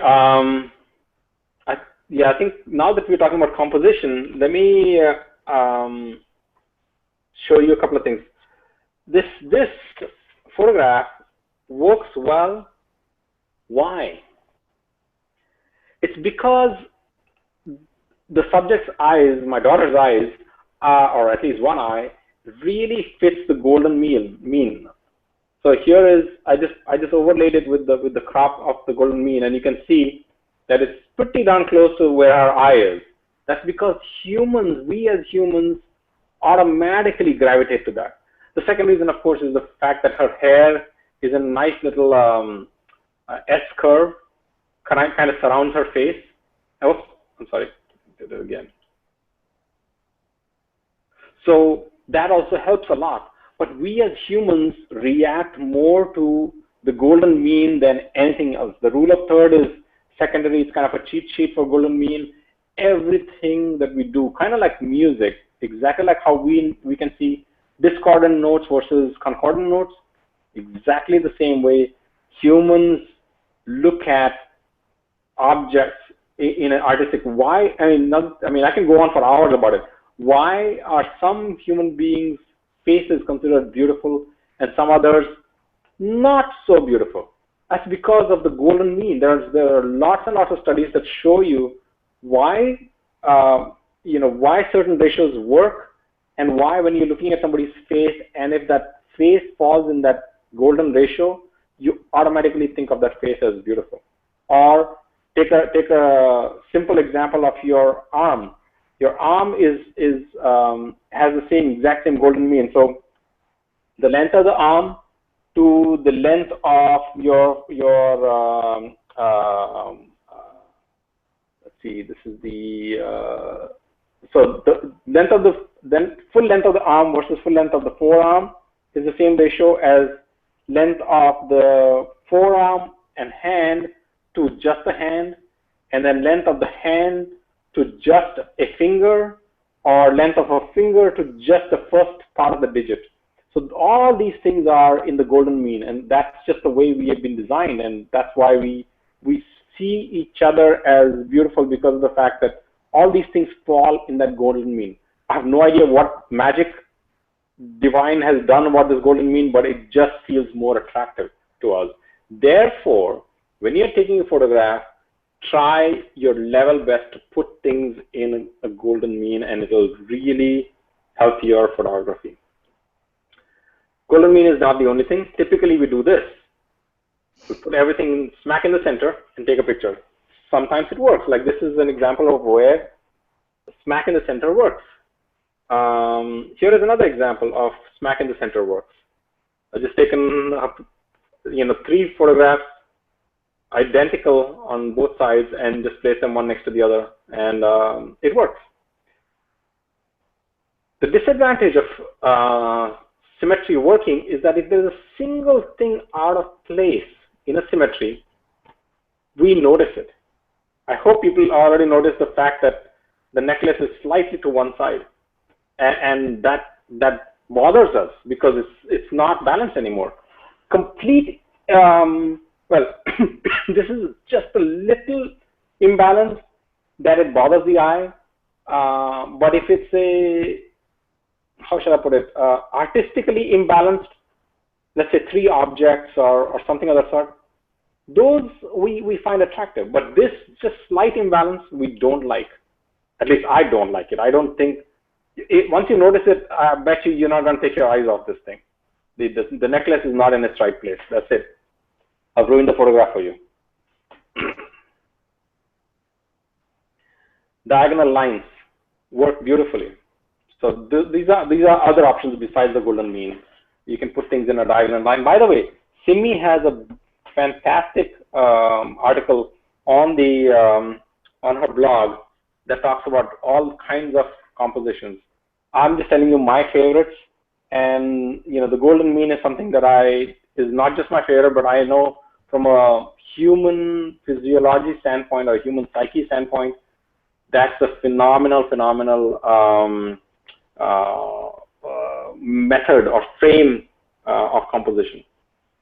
I think now that we're talking about composition, let me show you a couple of things. This photograph works well. Why? It's because the subject's eyes, my daughter's eyes, or at least one eye, really fits the golden mean. So here is, I just overlaid it with the crop of the golden mean, and you can see that it's pretty darn close to where our eye is. That's because we as humans automatically gravitate to that. The second reason, of course, is the fact that her hair is a nice little S curve, kind of surrounds her face. Oh, I'm sorry, did it again. So that also helps a lot. But we as humans react more to the golden mean than anything else. The rule of third is secondary. It's kind of a cheat sheet for golden mean. Everything that we do, kind of like music, exactly like how we can see discordant notes versus concordant notes, exactly the same way humans look at objects in an artistic. Why? I mean, I can go on for hours about it. Why are some human beings' faces considered beautiful and some others not so beautiful? That's because of the golden mean. There are lots and lots of studies that show you why why certain ratios work, and why when you're looking at somebody's face, and if that face falls in that golden ratio, you automatically think of that face as beautiful. Or take a simple example of your arm. Your arm has the exact same golden mean. So the length of the arm to the length of your let's see, this is the so the length of full length of the arm versus full length of the forearm is the same ratio as length of the forearm and hand to just the hand, and then length of the hand to just a finger, or length of a finger to just the first part of the digit. So all these things are in the golden mean, and that's just the way we have been designed, and that's why we see each other as beautiful, because of the fact that all these things fall in that golden mean. I have no idea what magic divine has done about this golden mean, but it just feels more attractive to us. Therefore, when you're taking a photograph, try your level best to put things in a golden mean, and it'll really help your photography. Golden mean is not the only thing. Typically, we do this. We put everything smack in the center and take a picture. Sometimes it works. Like this is an example of where smack in the center works. Here is another example of smack in the center works. I've just taken up, 3 photographs identical on both sides and just place them one next to the other, and it works. The disadvantage of symmetry working is that if there's a single thing out of place in a symmetry, we notice it. I hope people already noticed the fact that the necklace is slightly to one side, and that bothers us because it's not balanced anymore. Complete well, this is just a little imbalance that it bothers the eye, but if it's how should I put it, artistically imbalanced, let's say 3 objects or something of that sort, those we find attractive. But this just slight imbalance we don't like. At least I don't like it. I don't think, once you notice it, I bet you're not going to take your eyes off this thing. The necklace is not in its right place. That's it. I've ruined the photograph for you. Diagonal lines work beautifully. So these are other options besides the golden mean. You can put things in a diagonal line. By the way, Simi has a fantastic article on the on her blog that talks about all kinds of compositions. I'm just telling you my favorites, and the golden mean is something that is not just my favorite, but I know from a human physiology standpoint or human psyche standpoint, that's a phenomenal method or frame of composition.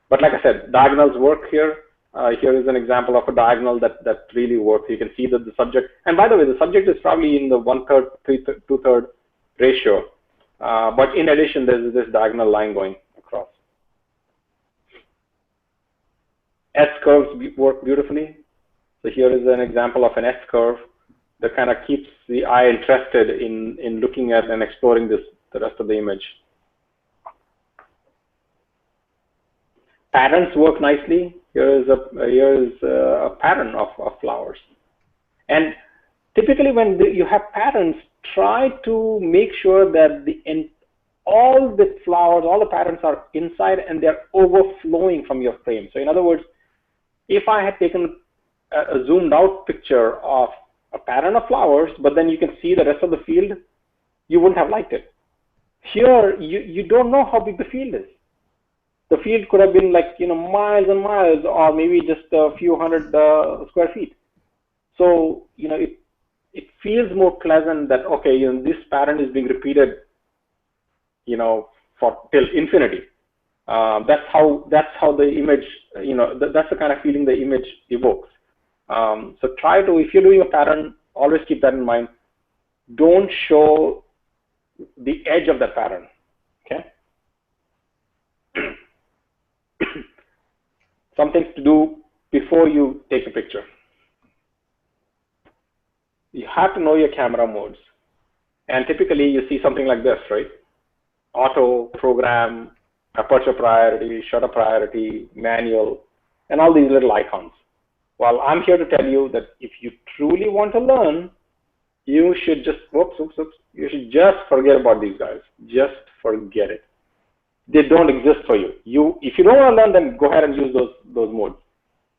But like I said, diagonals work here. Here is an example of a diagonal that really works. You can see that the subject, and by the way, the subject is probably in the 1/3, 2/3 ratio. But in addition, there's this diagonal line going across. S-curves work beautifully. So here is an example of an S-curve that kind of keeps the eye interested in looking at and exploring the rest of the image. Patterns work nicely. Here is a pattern of flowers. And typically when you have patterns, try to make sure that all the flowers, all the patterns are inside and they're overflowing from your frame. So in other words, if I had taken a zoomed out picture of a pattern of flowers, but then you can see the rest of the field, you wouldn't have liked it. Here, you don't know how big the field is. The field could have been like, miles and miles, or maybe just a few hundred square feet. So, it feels more pleasant that, okay, this pattern is being repeated, for till infinity. That's how the image, that's the kind of feeling the image evokes. So try to, if you're doing a pattern, always keep that in mind. Don't show the edge of that pattern, okay? Some things to do before you take a picture. You have to know your camera modes. And typically you see something like this, right? Auto, program, aperture priority, shutter priority, manual, and all these little icons. Well, I'm here to tell you that if you truly want to learn, you should just, you should just forget about these guys. Just forget it. They don't exist for you. If you don't want to learn, then go ahead and use those modes.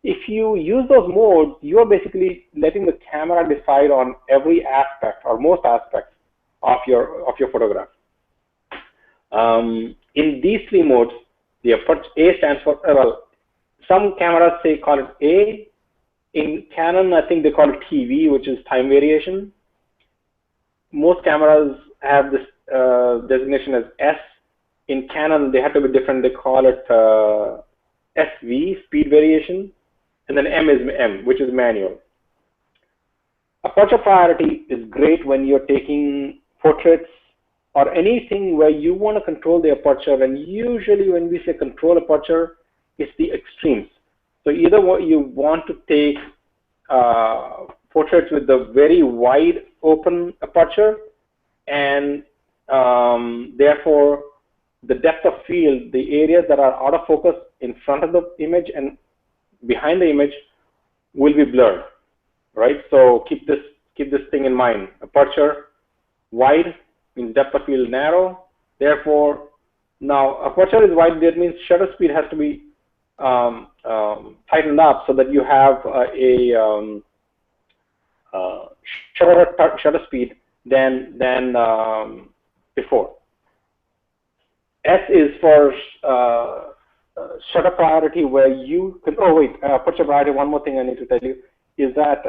If you use those modes, you are basically letting the camera decide on every aspect or most aspects of your photograph. In these three modes, the A stands for, well, some cameras call it A. In Canon, I think they call it TV, which is time variation. Most cameras have this designation as S. In Canon, they have to be different. They call it SV, speed variation, and then M is M, which is manual. Aperture priority is great when you're taking portraits or anything where you want to control the aperture, and usually when we say control aperture, it's the extremes. So either you want to take portraits with the very wide open aperture, and therefore the depth of field, the areas that are out of focus in front of the image and behind the image will be blurred, right? So keep this thing in mind. Aperture wide means depth of field narrow. Therefore, now aperture is wide. That means shutter speed has to be tightened up so that you have a shutter speed than before. S is for shutter priority, where you can, aperture priority, one more thing I need to tell you is that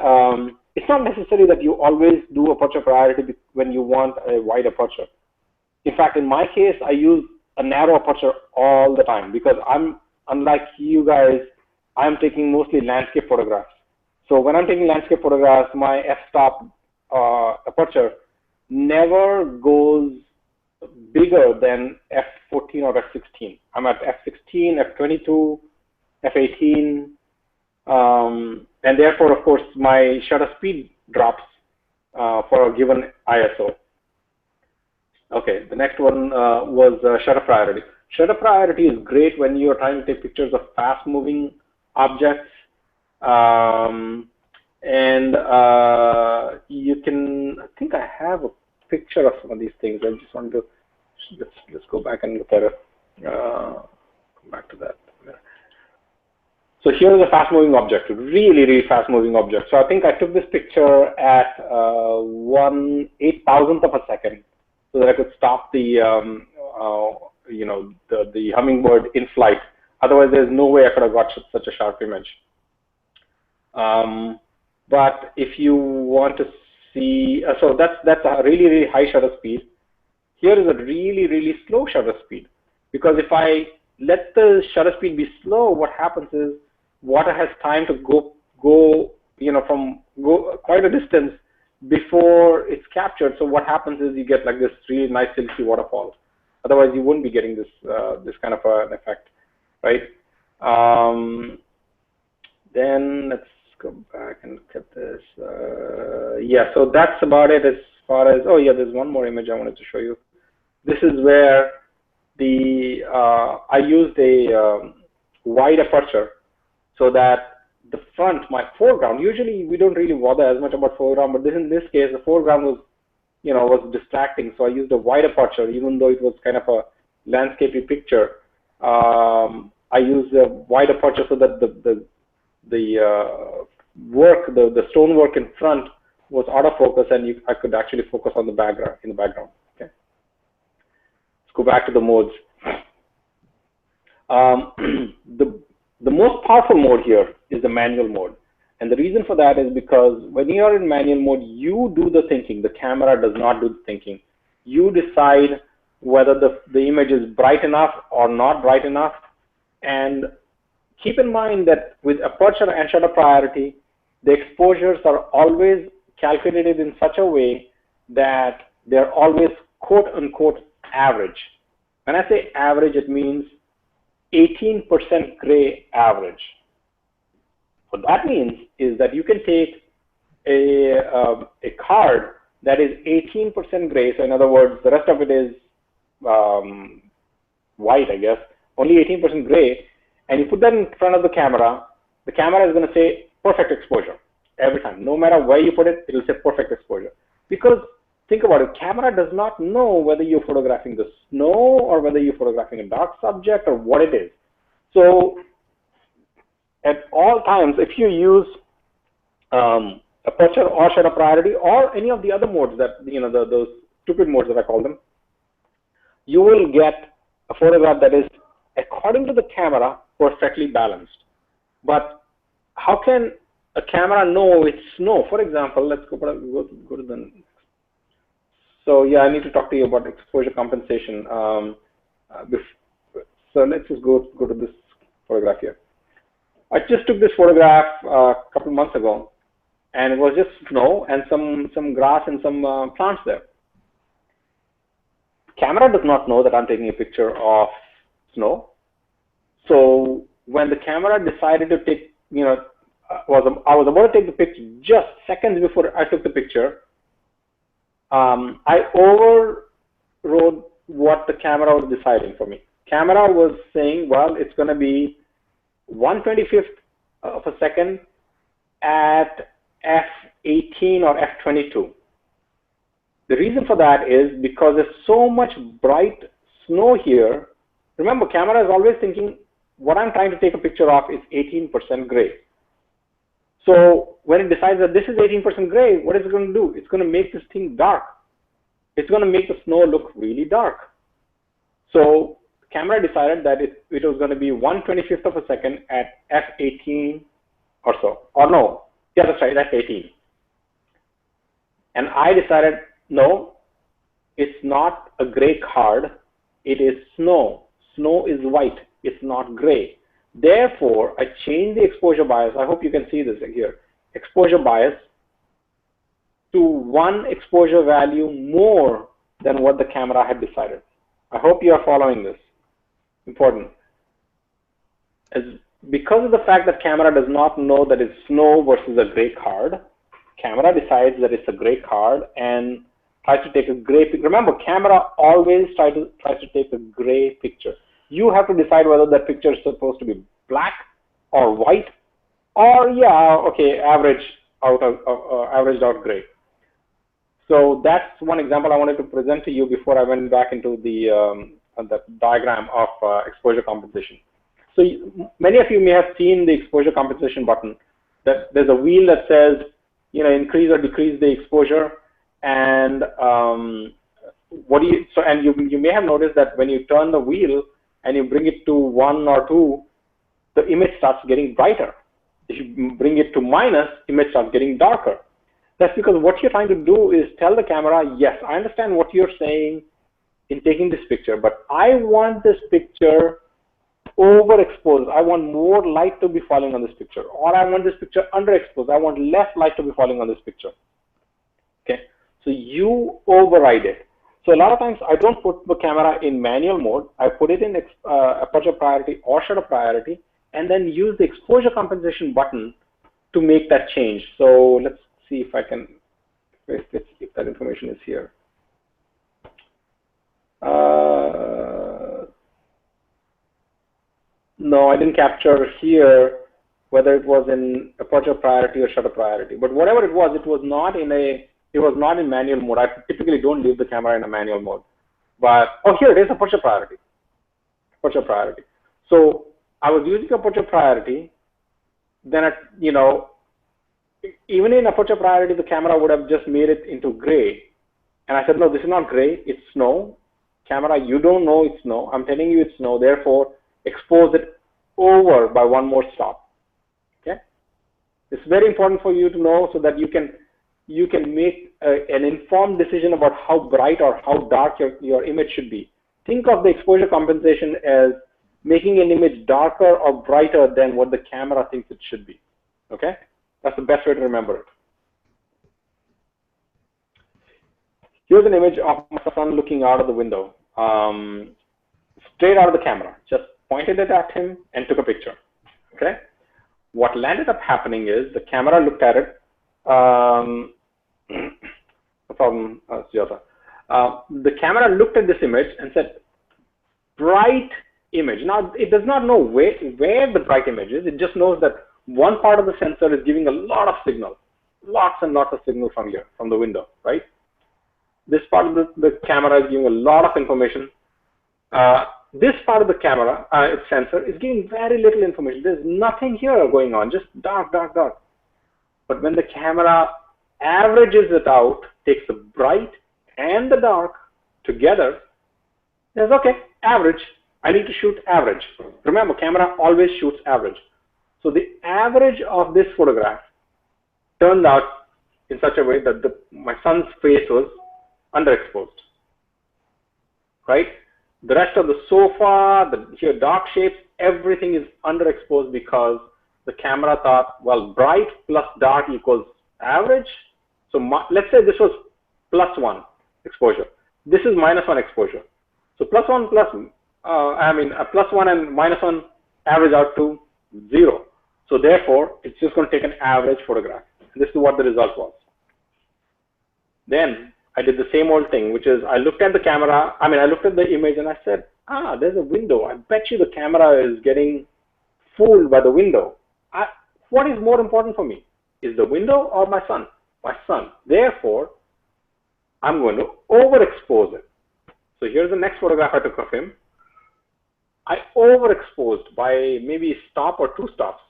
it's not necessary that you always do aperture priority when you want a wide aperture. In fact, in my case, I use a narrow aperture all the time because unlike you guys, I'm taking mostly landscape photographs. So when I'm taking landscape photographs, my f-stop aperture never goes bigger than f14 or f16. I'm at f16, f22, f18, and therefore, of course, my shutter speed drops for a given ISO. Okay, the next one was shutter priority. Shutter priority is great when you're trying to take pictures of fast-moving objects, and you can. I think I have a picture of some of these things. I just want to let's go back and look at it. Come back to that. So here is a fast-moving object, really, really fast-moving object. So I think I took this picture at 1/8,000th of a second, so that I could stop the the hummingbird in flight. Otherwise, there's no way I could have got such a sharp image. But if you want to see, so that's a really, really high shutter speed. Here is a really, really slow shutter speed, because if I let the shutter speed be slow, what happens is water has time to go quite a distance before it's captured. So what happens is you get like this really nice silky waterfall. Otherwise, you wouldn't be getting this this kind of an effect, right? Then let's go back and look at this. Yeah, so that's about it as far as. Oh yeah, there's one more image I wanted to show you. This is where the I used a wide aperture, so that the front, my foreground, usually we don't really bother as much about foreground, but in this case, the foreground was, was distracting. So I used a wide aperture, even though it was kind of a landscapey picture. I used a wide aperture so that the stonework in front was out of focus, and I could actually focus on the background, in the background. Okay. Let's go back to the modes. The most powerful mode here is the manual mode. And the reason for that is because when you are in manual mode, you do the thinking. The camera does not do the thinking. You decide whether the image is bright enough or not bright enough. And keep in mind that with aperture and shutter priority, the exposures are always calculated in such a way that they're always quote unquote average. When I say average, it means 18% gray average. What that means is that you can take a card that is 18% gray. So in other words, the rest of it is white, I guess, only 18% gray, and you put that in front of the camera is going to say perfect exposure every time. No matter where you put it, it will say perfect exposure. Because think about it, camera does not know whether you're photographing the snow or whether you're photographing a dark subject or what it is. So at all times, if you use aperture or shutter priority or any of the other modes that, those stupid modes that I call them, you will get a photograph that is, according to the camera, perfectly balanced. But how can a camera know it's snow? For example, let's go to the. So yeah, I need to talk to you about exposure compensation. So let's just go to this photograph here. I just took this photograph a couple months ago, and it was just snow and some grass and some plants there. Camera does not know that I'm taking a picture of snow. So when the camera decided to take, I was about to take the picture just seconds before I took the picture. I overrode what the camera was deciding for me. Camera was saying, well, it's going to be 1/25th of a second at f18 or f22. The reason for that is because there's so much bright snow here. Remember, camera is always thinking what I'm trying to take a picture of is 18% gray. So when it decides that this is 18% gray, what is it going to do? It's going to make this thing dark. It's going to make the snow look really dark. So camera decided that it was going to be 1/25th of a second at f18 or so. Or no, yeah, that's right, f18. And I decided, no, it's not a gray card. It is snow. Snow is white. It's not gray. Therefore, I changed the exposure bias. I hope you can see this here. Exposure bias to one exposure value more than what the camera had decided. I hope you are following this. Important. Because of the fact that camera does not know that it's snow versus a gray card, camera decides that it's a gray card and tries to take a gray picture. Remember, camera always tries to take a gray picture. You have to decide whether that picture is supposed to be black or white, or averaged out gray. So that's one example I wanted to present to you before I went back into the the diagram of exposure compensation. So many of you may have seen the exposure compensation button. That there's a wheel that says, increase or decrease the exposure, and you may have noticed that when you turn the wheel and you bring it to 1 or 2, the image starts getting brighter. If you bring it to minus, image starts getting darker. That's because what you're trying to do is tell the camera, yes, I understand what you're saying in taking this picture, but I want this picture overexposed. I want more light to be falling on this picture, or I want this picture underexposed. I want less light to be falling on this picture. Okay, so you override it. So a lot of times I don't put the camera in manual mode. I put it in aperture priority or shutter priority, and then use the exposure compensation button to make that change. So let's see if I can, if that information is here. No, I didn't capture here whether it was in aperture priority or shutter priority. But whatever it was not in manual mode. I typically don't leave the camera in a manual mode. But here it is, aperture priority. Aperture priority. So I was using aperture priority. Then even in aperture priority, the camera would have just made it into gray. And I said, no, this is not gray, it's snow. Camera, you don't know it's snow. I'm telling you it's snow. Therefore, expose it over by one more stop. Okay? It's very important for you to know so that you can make an informed decision about how bright or how dark your image should be. Think of the exposure compensation as making an image darker or brighter than what the camera thinks it should be. Okay? That's the best way to remember it. Here's an image of my son looking out of the window, straight out of the camera. Just pointed it at him and took a picture. Okay? What landed up happening is the camera looked at it. No problem, Sujata. The camera looked at this image and said, bright image. Now, it does not know where the bright image is. It just knows that one part of the sensor is giving a lot of signal, lots and lots of signal from here, from the window, right? This part of the camera is giving a lot of information. This part of the camera, its sensor, is giving very little information. There's nothing here going on, just dark, dark, dark. But when the camera averages it out, takes the bright and the dark together, says, okay, average. I need to shoot average. Remember, camera always shoots average. So the average of this photograph turned out in such a way that my son's face was underexposed, right? The rest of the sofa, here dark shapes, everything is underexposed because the camera thought, well, bright plus dark equals average. So let's say this was +1 exposure. This is -1 exposure. So +1 +1 and -1 average out to 0. So therefore, it's just going to take an average photograph. And this is what the result was. Then I did the same old thing, which is I looked at the camera, I looked at the image and I said, there's a window. I bet you the camera is getting fooled by the window. What is more important for me? Is the window or my son? My son. Therefore, I'm going to overexpose it. So here's the next photograph I took of him. I overexposed by maybe a stop or 2 stops.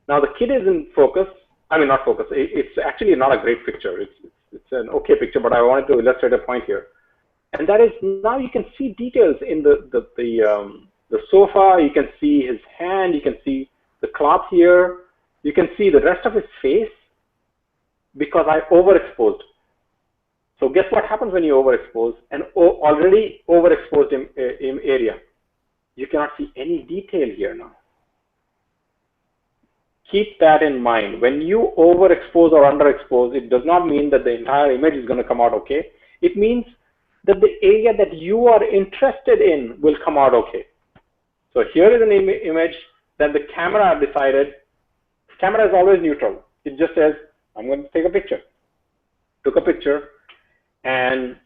Now the kid is in focus. Not focus. It's actually not a great picture. It's an okay picture, but I wanted to illustrate a point here. And that is, now you can see details in the sofa. You can see his hand. You can see the cloth here. You can see the rest of his face because I overexposed. So guess what happens when you overexpose an already overexposed area? You cannot see any detail here now. Keep that in mind. When you overexpose or underexpose, it does not mean that the entire image is going to come out okay. It means that the area that you are interested in will come out okay. So here is an image that the camera decided. Camera is always neutral. It just says, I'm going to take a picture. Took a picture, and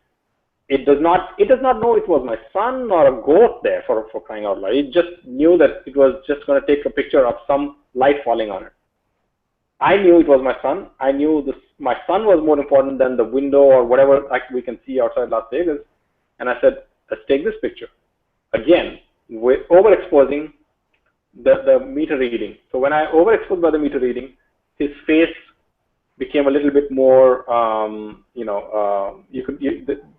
it does not know it was my son or a goat there for crying out loud. It just knew that it was just going to take a picture of some light falling on it. I knew it was my son. I knew my son was more important than the window or whatever we can see outside Las Vegas. And I said, let's take this picture. Again, we're overexposing the meter reading. So when I overexposed by the meter reading, his face became a little bit more, there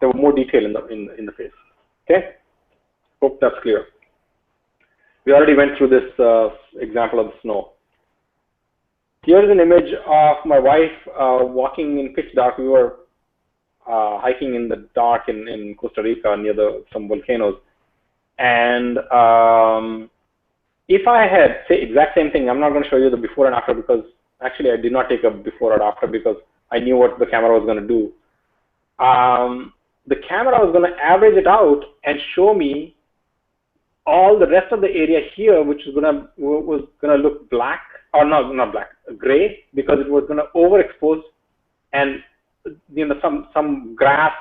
were more detail in the face. Okay, hope that's clear. We already went through this example of the snow. Here's an image of my wife walking in pitch dark. We were hiking in the dark in Costa Rica near some volcanoes. And if I had, say, exact same thing, I'm not going to show you the before and after because actually I did not take a before or after because I knew what the camera was going to do. The camera was going to average it out and show me all the rest of the area here, which was going to look black, or not black, gray, because it was going to overexpose, and some grass,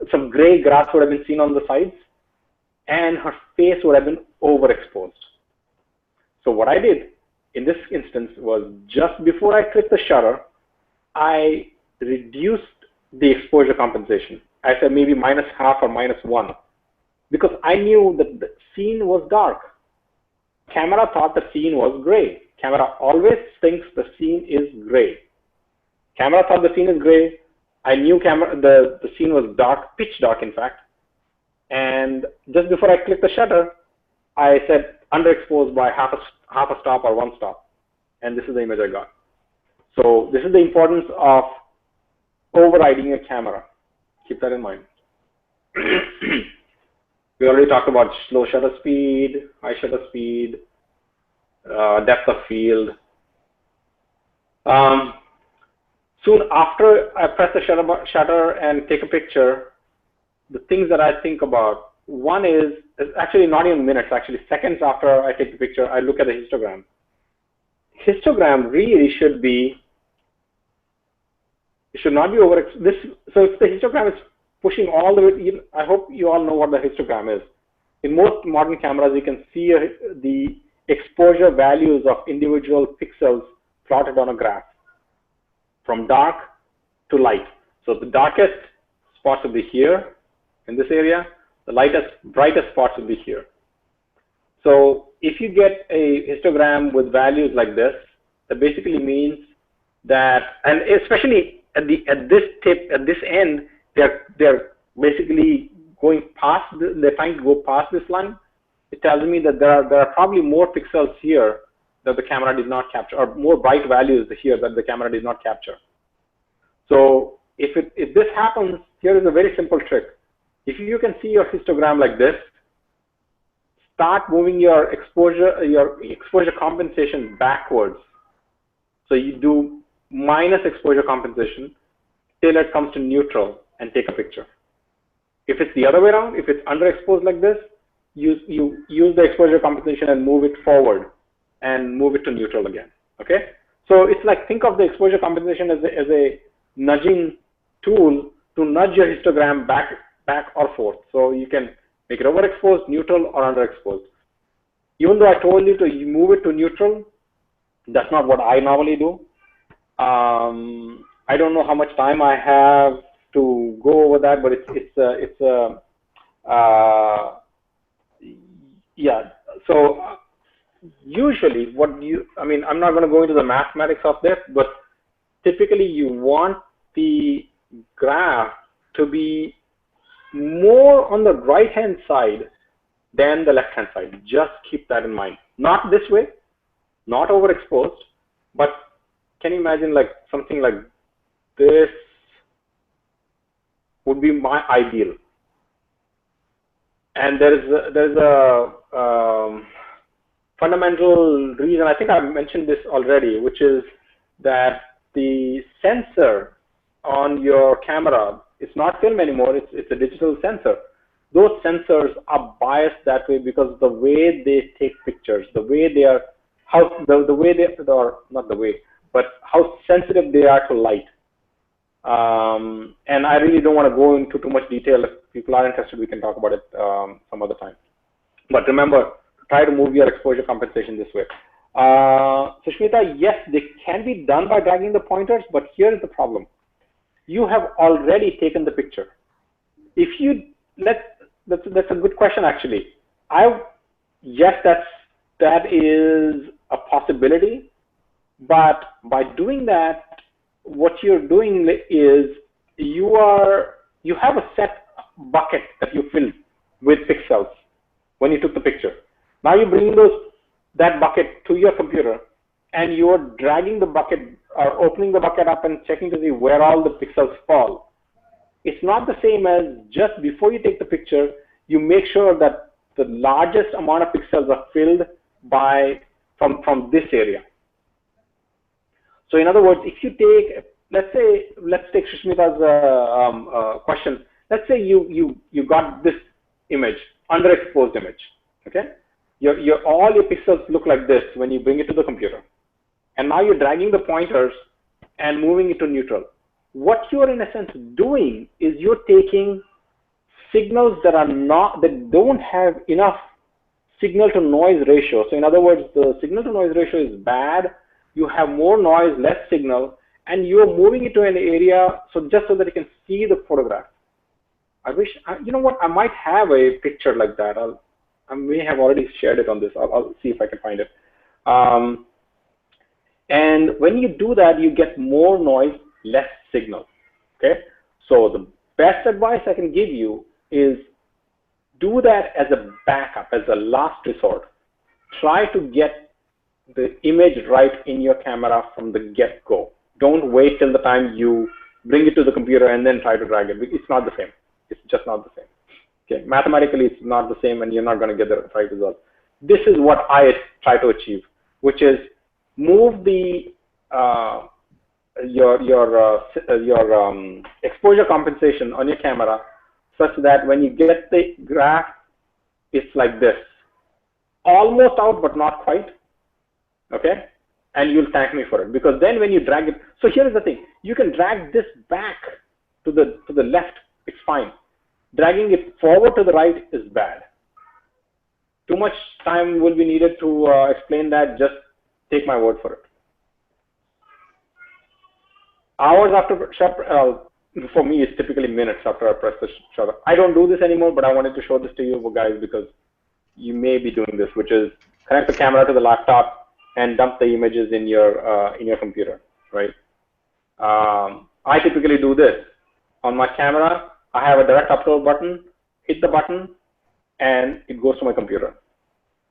some gray grass would have been seen on the sides, and her face would have been overexposed. So what I did in this instance was just before I clicked the shutter, I reduced the exposure compensation. I said maybe -0.5 or -1, because I knew that the scene was dark. Camera thought the scene was gray. Camera always thinks the scene is gray. Camera thought the scene is gray. I knew the scene was dark, pitch dark in fact. And just before I clicked the shutter, I said underexposed by half a stop or 1 stop. And this is the image I got. So this is the importance of overriding a camera. Keep that in mind. We already talked about slow shutter speed, high shutter speed, depth of field. Soon after I press the shutter and take a picture, the things that I think about, one is actually not even minutes, actually seconds after I take the picture, I look at the histogram. Histogram really should be, it should not be over this. So if the histogram is pushing all the way, I hope you all know what the histogram is. In most modern cameras, you can see the exposure values of individual pixels plotted on a graph from dark to light. So the darkest spots will be here in this area. The brightest spots will be here. So if you get a histogram with values like this, that basically means that, and especially at this end, they're basically going past, they're trying to go past this line. It tells me that there are probably more pixels here that the camera did not capture, or more bright values here that the camera did not capture. So if this happens, here is a very simple trick. If you can see your histogram like this, start moving your exposure compensation backwards. So you do minus exposure compensation till it comes to neutral and take a picture. If it's the other way around, if it's underexposed like this, you use the exposure compensation and move it forward and move it to neutral again. Okay? So it's like, think of the exposure compensation as a nudging tool to nudge your histogram back or forth. So you can make it overexposed, neutral, or underexposed. Even though I told you to move it to neutral, that's not what I normally do. I don't know how much time I have to go over that, but yeah. So usually I'm not going to go into the mathematics of this, but typically you want the graph to be more on the right hand side than the left hand side. Just keep that in mind. Not this way, not overexposed, but can you imagine like something like this would be my ideal. And there's a fundamental reason, I think I've mentioned this already, which is that the sensor on your camera, it's not film anymore, it's a digital sensor. Those sensors are biased that way because the way they take pictures, the way they are, how sensitive they are to light. And I really don't want to go into too much detail. If people are interested, we can talk about it some other time. But remember, try to move your exposure compensation this way. Sushmita, yes, they can be done by dragging the pointers, but here is the problem. You have already taken the picture. If you That's a good question actually. Yes, that is a possibility, but by doing that, what you're doing is you have a set bucket that you filled with pixels when you took the picture. Now you bring that bucket to your computer, and you're dragging the bucket or opening the bucket up and checking to see where all the pixels fall. It's not the same as just before you take the picture, you make sure that the largest amount of pixels are filled from this area. So in other words, if you take, let's take Sushmita's question. Let's say you got this image, underexposed image, okay? All your pixels look like this when you bring it to the computer. And now you're dragging the pointers and moving it to neutral. What you're in a sense doing is you're taking signals that don't have enough signal to noise ratio. So in other words, the signal to noise ratio is bad. You have more noise, less signal, and you're moving it to an area just so that you can see the photograph. I wish, you know what, I might have a picture like that. I may have already shared it on this. I'll see if I can find it. And when you do that, you get more noise, less signal. Okay. So the best advice I can give you is do that as a backup, as a last resort. Try to get the image right in your camera from the get-go. Don't wait till the time you bring it to the computer and then try to drag it. It's not the same. It's just not the same. Okay. Mathematically, it's not the same, and you're not going to get the right result. This is what I try to achieve, which is move the your exposure compensation on your camera such that when you get the graph, it's like this, almost out but not quite. Okay, and you'll thank me for it, because then when you drag it, so here is the thing: you can drag this back to the left, it's fine. Dragging it forward to the right is bad. Too much time will be needed to explain that. Just take my word for it. Hours after for me, it's typically minutes after I press the shutter. I don't do this anymore, but I wanted to show this to you guys because you may be doing this, which is connect the camera to the laptop and dump the images in your computer, right? I typically do this. On my camera, I have a direct upload button, hit the button, and it goes to my computer.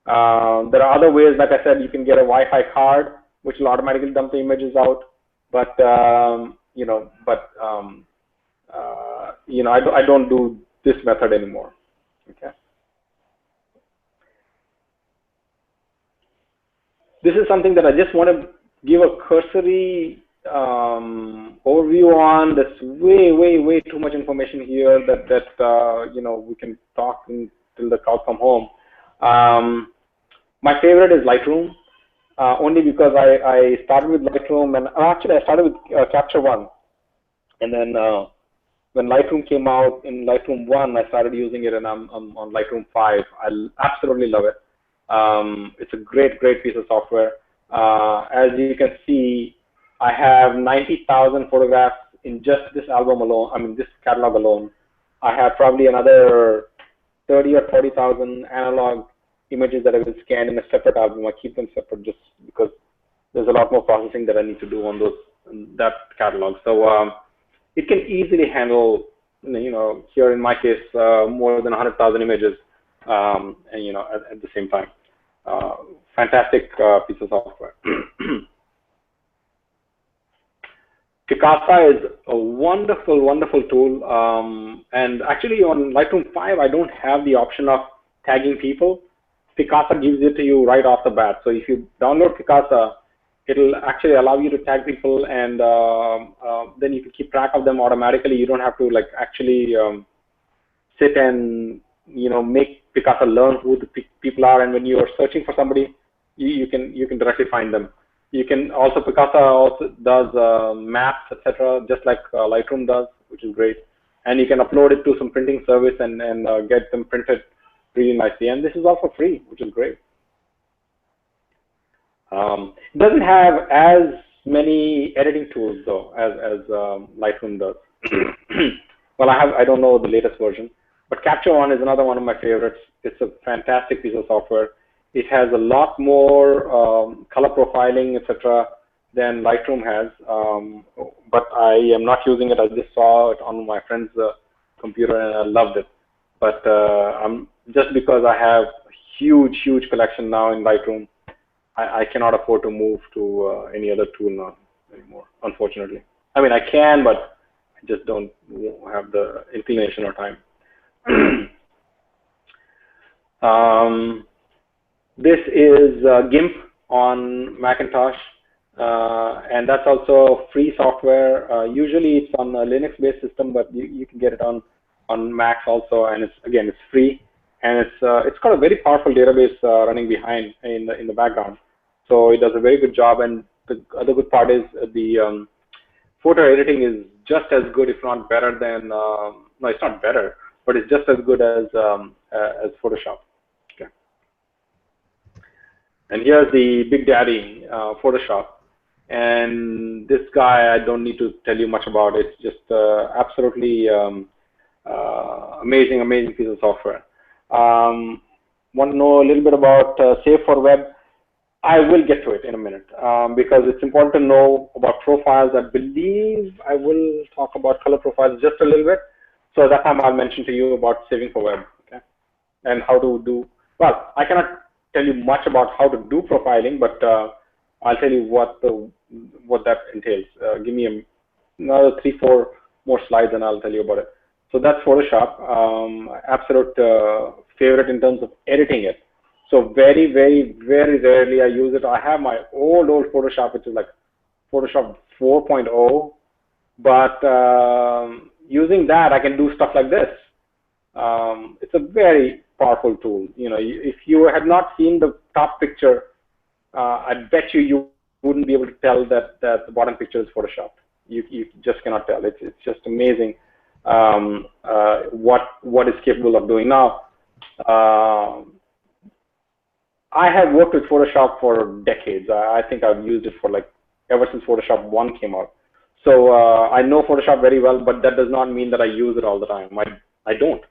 There are other ways, like I said, you can get a Wi-Fi card, which will automatically dump the images out. But you know, I don't do this method anymore. Okay. This is something that I just want to give a cursory overview on. That's way too much information here that you know, we can talk until the cows come home. My favorite is Lightroom, only because I started with Lightroom, and actually I started with Capture One, and then when Lightroom came out in Lightroom 1, I started using it, and I'm on Lightroom 5. I absolutely love it. It's a great piece of software. As you can see, I have 90,000 photographs in just this album alone. I mean, this catalog alone. I have probably another 30 or 40,000 analog images that have been scanned in a separate album. I keep them separate just because there's a lot more processing that I need to do on that catalog. So it can easily handle, you know, here in my case, more than 100,000 images, and you know, at the same time. Fantastic piece of software. Picasa is a wonderful tool, and actually on Lightroom 5 I don't have the option of tagging people. Picasa gives it to you right off the bat. So if you download Picasa, it'll actually allow you to tag people, and then you can keep track of them automatically. You don't have to like actually sit and, you know, make Picasa learn who the people are, and when you are searching for somebody, you can directly find them. You can also, Picasa also does maps, etc., just like Lightroom does, which is great. And you can upload it to some printing service and get them printed really nicely. And this is all for free, which is great. It doesn't have as many editing tools though as Lightroom does. Well, I don't know the latest version, But Capture One is another one of my favorites. It's a fantastic piece of software. It has a lot more color profiling, etc., than Lightroom has. But I am not using it. I just saw it on my friend's computer and I loved it. But I'm just because I have a huge collection now in Lightroom, I cannot afford to move to any other tool now anymore, unfortunately. I mean, I can, but I just don't have the inclination or time. This is GIMP on Macintosh, and that's also free software. Usually it's on a Linux-based system, but you can get it on Macs also, and it's free, and it's got a very powerful database running behind in the background. So it does a very good job, and the other good part is the photo editing is just as good, if not better than. No, it's not better, but it's just as good as Photoshop. Okay. And here's the Big Daddy Photoshop, and this guy I don't need to tell you much about. It's just absolutely amazing piece of software. Want to know a little bit about Save for Web? I will get to it in a minute because it's important to know about profiles. I believe I will talk about color profiles just a little bit. So that time I'll mention to you about Saving for Web, okay, and how to do. Well, I cannot tell you much about how to do profiling, but I'll tell you what that entails. Give me another 3-4 more slides, and I'll tell you about it. So that's Photoshop. Absolute favorite in terms of editing it. So very rarely I use it. I have my old Photoshop, which is like Photoshop 4.0, but using that I can do stuff like this. It's a very powerful tool. You know, if you had not seen the top picture, I bet you wouldn't be able to tell that the bottom picture is Photoshopped. You just cannot tell. It's just amazing what is capable of doing now. I have worked with Photoshop for decades. I think I've used it for like ever since Photoshop 1 came out. So I know Photoshop very well, but that does not mean that I use it all the time. I don't.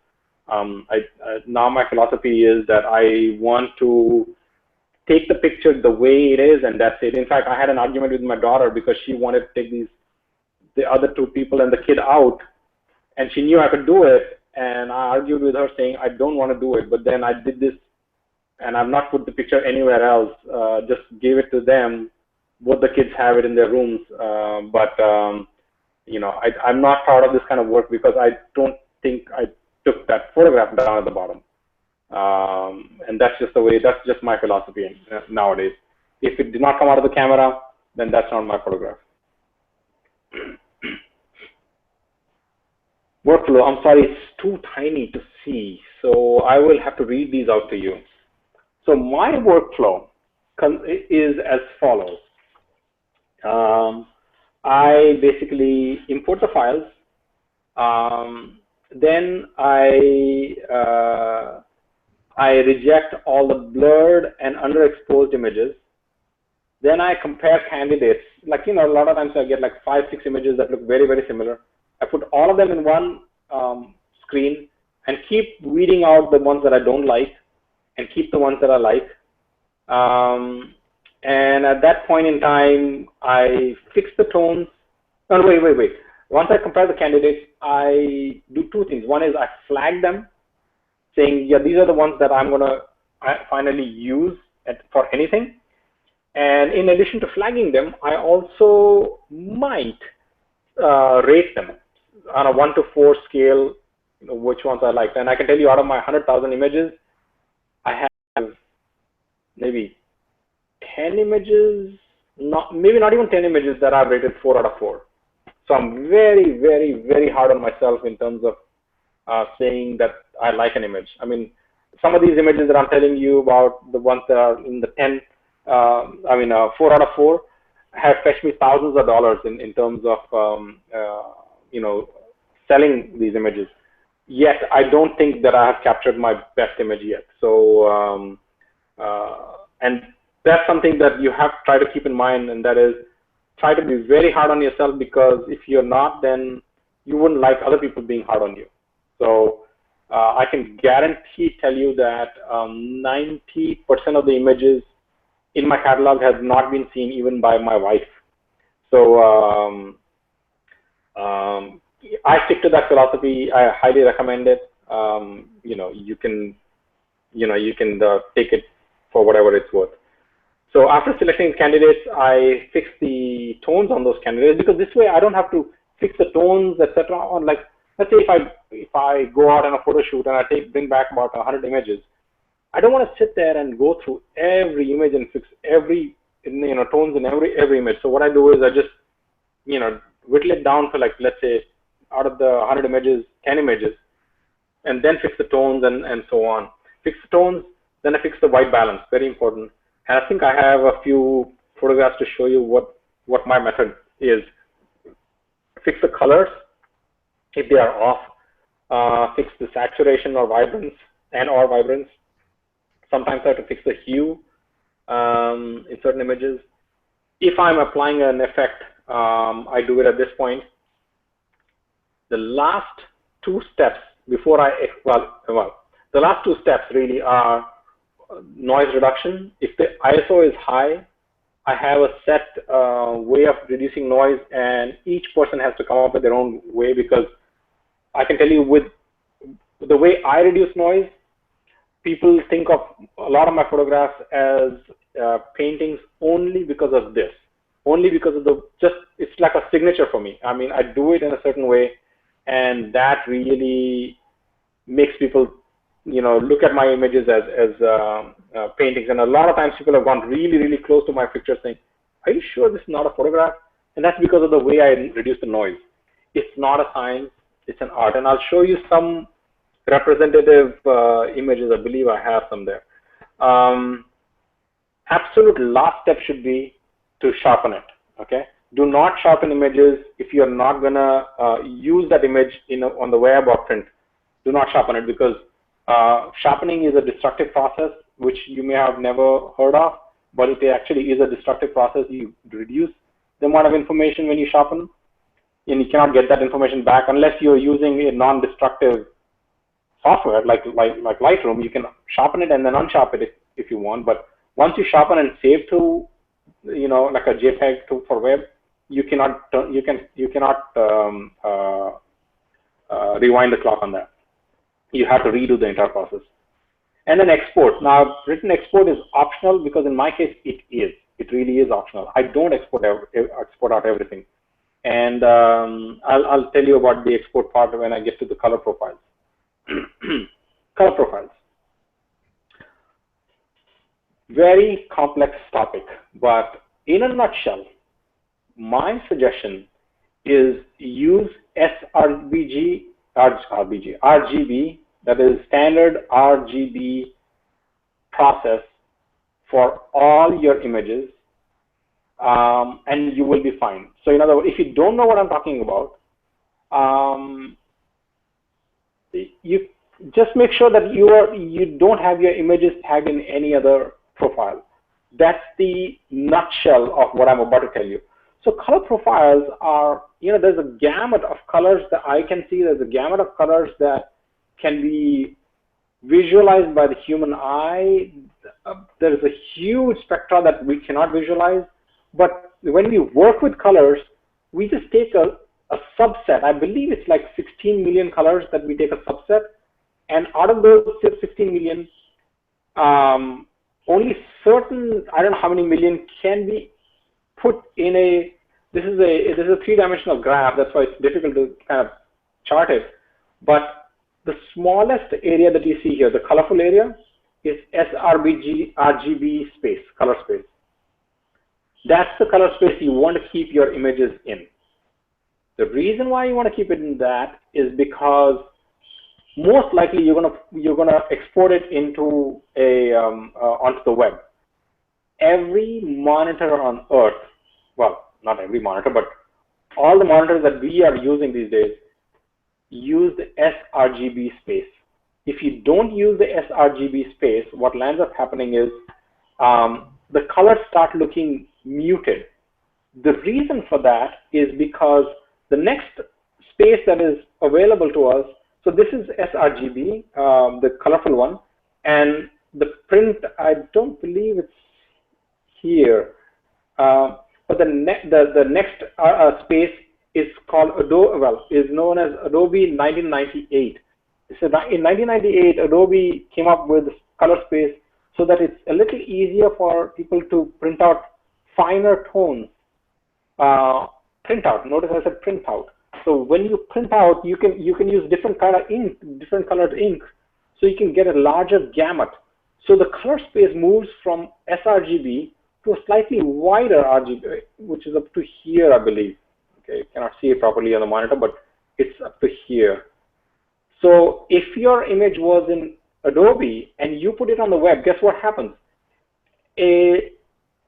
Now my philosophy is that I want to take the picture the way it is, and that's it. In fact, I had an argument with my daughter because she wanted to take the other two people and the kid out, and she knew I could do it, and I argued with her saying I don't want to do it, but then I did this, and I've not put the picture anywhere else, just gave it to them. Both the kids have it in their rooms, but you know, I'm not proud of this kind of work because I don't think I took that photograph down at the bottom. And that's just the way, that's just my philosophy nowadays. If it did not come out of the camera, then that's not my photograph. Workflow, I'm sorry, it's too tiny to see, so I will have to read these out to you. So my workflow is as follows. I basically import the files, then I reject all the blurred and underexposed images. Then I compare candidates. Like, you know, a lot of times I get like 5-6 images that look very very similar. I put all of them in one screen and keep weeding out the ones that I don't like and keep the ones that I like. And at that point in time, I fix the tones. No, wait. Once I compare the candidates, I do two things. One is I flag them, saying, yeah, these are the ones that I'm going to finally use for anything. And in addition to flagging them, I also might rate them on a 1 to 4 scale, you know, which ones I liked. And I can tell you, out of my 100,000 images, I have maybe 10 images, maybe not even 10 images that I've rated 4 out of 4. So I'm very, very, very hard on myself in terms of saying that I like an image. I mean, some of these images that I'm telling you about, the ones that are in the 4 out of 4, have fetched me thousands of dollars in terms of, you know, selling these images. Yet I don't think that I have captured my best image yet. So, and that's something that you have to try to keep in mind, and that is, try to be very hard on yourself, because if you're not, then you wouldn't like other people being hard on you. So I can tell you that 90% of the images in my catalog have not been seen even by my wife. So I stick to that philosophy. I highly recommend it. You can take it for whatever it's worth. So after selecting candidates, I fix the tones on those candidates, because this way I don't have to fix the tones, etc. On, like, let's say if I go out on a photo shoot and I bring back about 100 images, I don't want to sit there and go through every image and fix every tones in every image. So what I do is I just whittle it down to, like, let's say out of the 100 images, 10 images, and then fix the tones and so on. Fix the tones, then I fix the white balance. Very important. And I think I have a few photographs to show you what my method is. Fix the colors if they are off. Fix the saturation or vibrance or vibrance. Sometimes I have to fix the hue in certain images. If I'm applying an effect, I do it at this point. The last two steps before the last two steps really are noise reduction. If the ISO is high, I have a set way of reducing noise, and each person has to come up with their own way, because I can tell you, with the way I reduce noise, people think of a lot of my photographs as paintings only because of this, only because of it's like a signature for me. I mean, I do it in a certain way, and that really makes people look at my images as paintings. And a lot of times people have gone really, really close to my picture saying, are you sure this is not a photograph? And that's because of the way I reduce the noise. It's not a science, it's an art. And I'll show you some representative images. I believe I have some there. Absolute last step should be to sharpen it. Okay, do not sharpen images if you're not gonna use that image on the web or print. Do not sharpen it, because sharpening is a destructive process, which you may have never heard of, but it actually is a destructive process. You reduce the amount of information when you sharpen, and you cannot get that information back unless you're using a non-destructive software like Lightroom. You can sharpen it and then unsharpen it if you want, but once you sharpen and save to like a JPEG for web, you cannot rewind the clock on that. You have to redo the entire process. And then export. Now, written export is optional, because in my case it is. It really is optional. I don't export out everything, and I'll tell you about the export part when I get to the color profiles. Color profiles. Very complex topic, but in a nutshell, my suggestion is use RGB, that is standard RGB process for all your images, and you will be fine. So in other words, if you don't know what I'm talking about, you just make sure that you don't have your images tagged in any other profile. That's the nutshell of what I'm about to tell you. So color profiles are, there's a gamut of colors that I can see. There's a gamut of colors that can be visualized by the human eye. There's a huge spectra that we cannot visualize. But when we work with colors, we just take a subset. I believe it's like 16 million colors that we take a subset. And out of those 16 million, only certain, I don't know how many million, can be put in this is a three-dimensional graph. That's why it's difficult to kind of chart it. But the smallest area that you see here, the colorful area, is sRGB space, color space. That's the color space you want to keep your images in. The reason why you want to keep it in that is because most likely you're gonna export it into onto the web. Every monitor on Earth, well, not every monitor, but all the monitors that we are using these days use the sRGB space. If you don't use the sRGB space, what ends up happening is the colors start looking muted. The reason for that is because the next space that is available to us So this is sRGB, the colorful one, and the print, I don't believe it's here, but the next space is called Adobe, well, is known as Adobe 1998. So in 1998, Adobe came up with color space so that it's a little easier for people to print out finer tones. Printout. Notice I said print out. So when you print out, you can use different kind of ink, different colored ink, so you can get a larger gamut. So the color space moves from sRGB to a slightly wider RGB, which is up to here, I believe. Okay, you cannot see it properly on the monitor, but it's up to here. So if your image was in Adobe and you put it on the web, guess what happens? A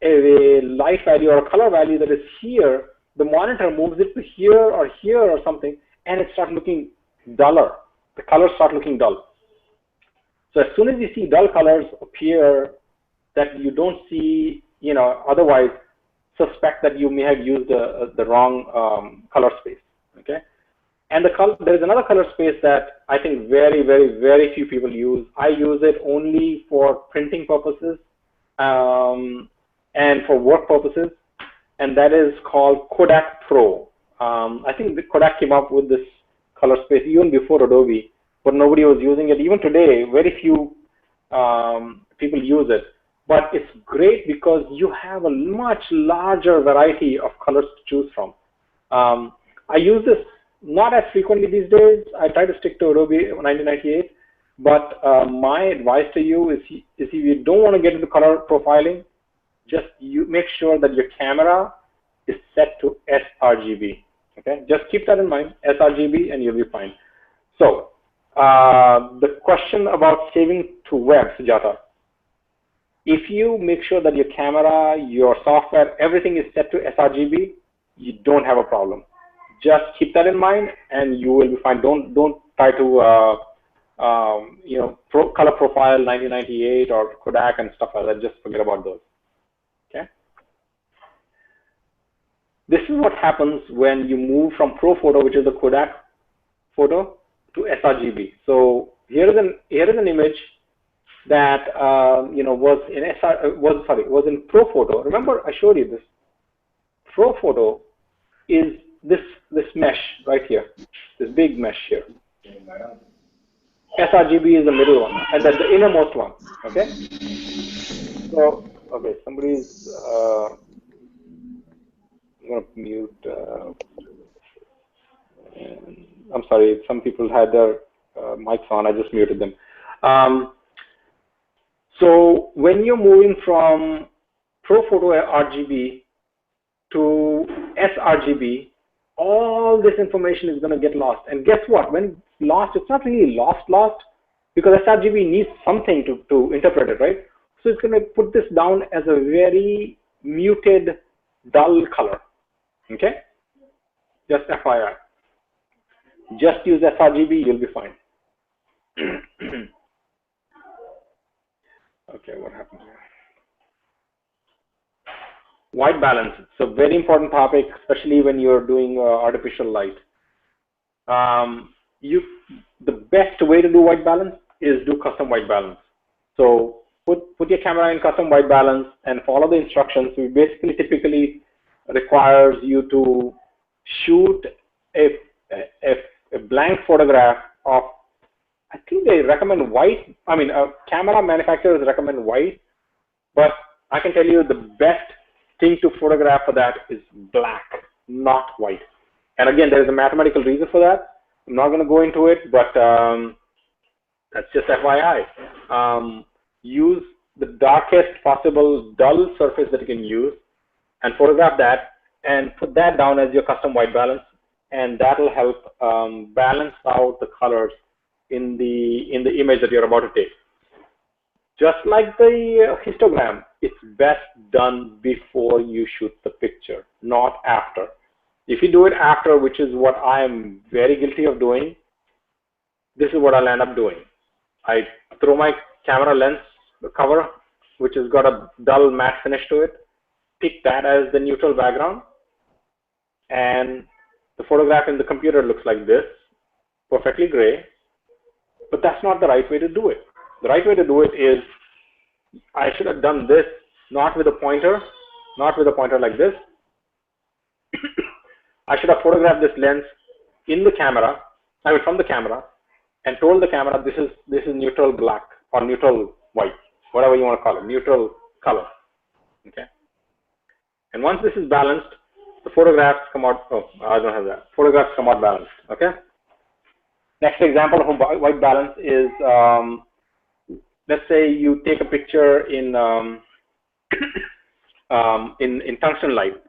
light value or a color value that is here, the monitor moves it to here or something, and it starts looking duller. The colors start looking dull. So as soon as you see dull colors appear that you don't see, otherwise, suspect that you may have used the wrong color space. Okay, and there is another color space that I think very, very, very few people use. I use it only for printing purposes and for work purposes, and that is called Kodak Pro. I think the Kodak came up with this color space even before Adobe, but nobody was using it. Even today, very few people use it. But it's great because you have a much larger variety of colors to choose from. I use this not as frequently these days. I try to stick to Adobe 1998. But my advice to you is if you don't want to get into color profiling, just make sure that your camera is set to sRGB. Okay, just keep that in mind, sRGB, and you'll be fine. So the question about saving to web, Sujata. If you make sure that your camera, your software, everything is set to sRGB, you don't have a problem. Just keep that in mind, and you will be fine. Don't try to color profile 1998 or Kodak and stuff like that. Just forget about those. Okay. This is what happens when you move from ProPhoto, which is the Kodak photo, to sRGB. So here is an image that was in ProPhoto. Remember, I showed you this. ProPhoto is this mesh right here, this big mesh here. sRGB is the middle one, and that's the innermost one. Okay. So somebody's. I'm going to mute. I'm sorry, some people had their mics on. I just muted them. So when you're moving from ProPhoto RGB to sRGB, all this information is going to get lost. And guess what? When it's lost, it's not really lost, because sRGB needs something to interpret it, right? So it's going to put this down as a very muted, dull color. Okay? Just FYI. Just use sRGB, you'll be fine. Okay, what happened here? White balance. It's a very important topic, especially when you're doing artificial light. The best way to do white balance is do custom white balance. So put your camera in custom white balance and follow the instructions. We basically typically requires you to shoot a blank photograph of, I think they recommend white. I mean, camera manufacturers recommend white, but I can tell you the best thing to photograph for that is black, not white. And again, there is a mathematical reason for that. I'm not going to go into it, but that's just FYI. Use the darkest possible dull surface that you can use and photograph that and put that down as your custom white balance, and that will help balance out the colors in the image that you're about to take. Just like the histogram, it's best done before you shoot the picture, not after. If you do it after, which is what I am very guilty of doing, this is what I'll end up doing. I throw my camera lens cover, which has got a dull matte finish to it, pick that as the neutral background, and the photograph in the computer looks like this, perfectly gray. But that's not the right way to do it. The right way to do it is, I should have done this not with a pointer like this. I should have photographed this lens in the camera, from the camera, and told the camera this is neutral black or neutral white, whatever you want to call it, neutral color. Okay. And once this is balanced, the photographs come out. Oh, I don't have that. Photographs come out balanced. Okay. Next example of a white balance is, let's say you take a picture in tungsten light.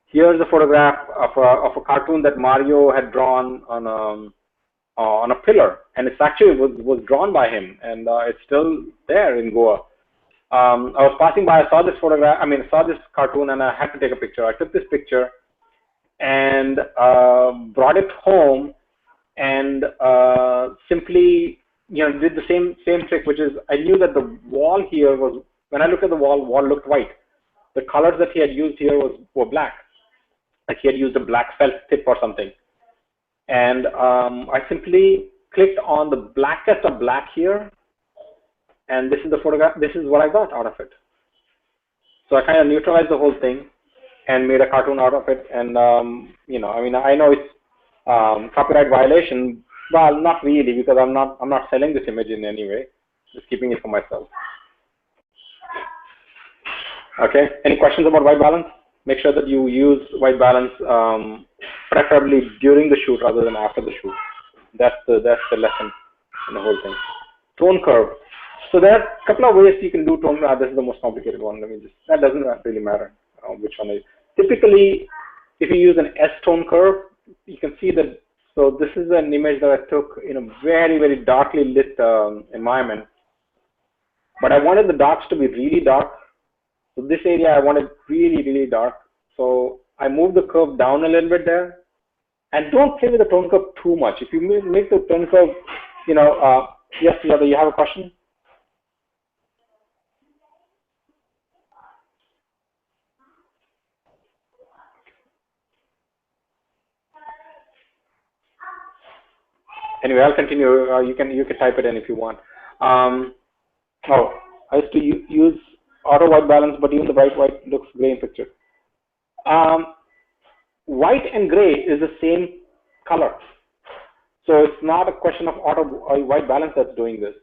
Here's a photograph of a cartoon that Mario had drawn on a pillar, and it's actually was drawn by him, and it's still there in Goa. I was passing by, I saw this photograph. I saw this cartoon, and I had to take a picture. I took this picture and brought it home, and simply, did the same trick, which is I knew that the wall here was, when I looked at the wall looked white. The colors that he had used here were black, like he had used a black felt tip or something. And I simply clicked on the blackest of black here, and this is the photograph. This is what I got out of it. So I kind of neutralized the whole thing and made a cartoon out of it. And I know it's copyright violation. Well, not really, because I'm not selling this image in any way. Just keeping it for myself. Okay. Any questions about white balance? Make sure that you use white balance, preferably during the shoot rather than after the shoot. That's the lesson in the whole thing. Tone curve. So there are a couple of ways you can do tone. This is the most complicated one. That doesn't really matter which one is. Typically, if you use an S-tone curve, you can see that. So this is an image that I took in a very, very darkly lit environment. But I wanted the darks to be really dark. So this area I wanted really, really dark. So I moved the curve down a little bit there. And don't play with the tone curve too much. If you make the tone curve, yes, Sujata, you have a question? Anyway, I'll continue. You can type it in if you want. I used to use auto white balance, but even the bright white looks gray in picture. White and gray is the same color, so it's not a question of auto or white balance that's doing this.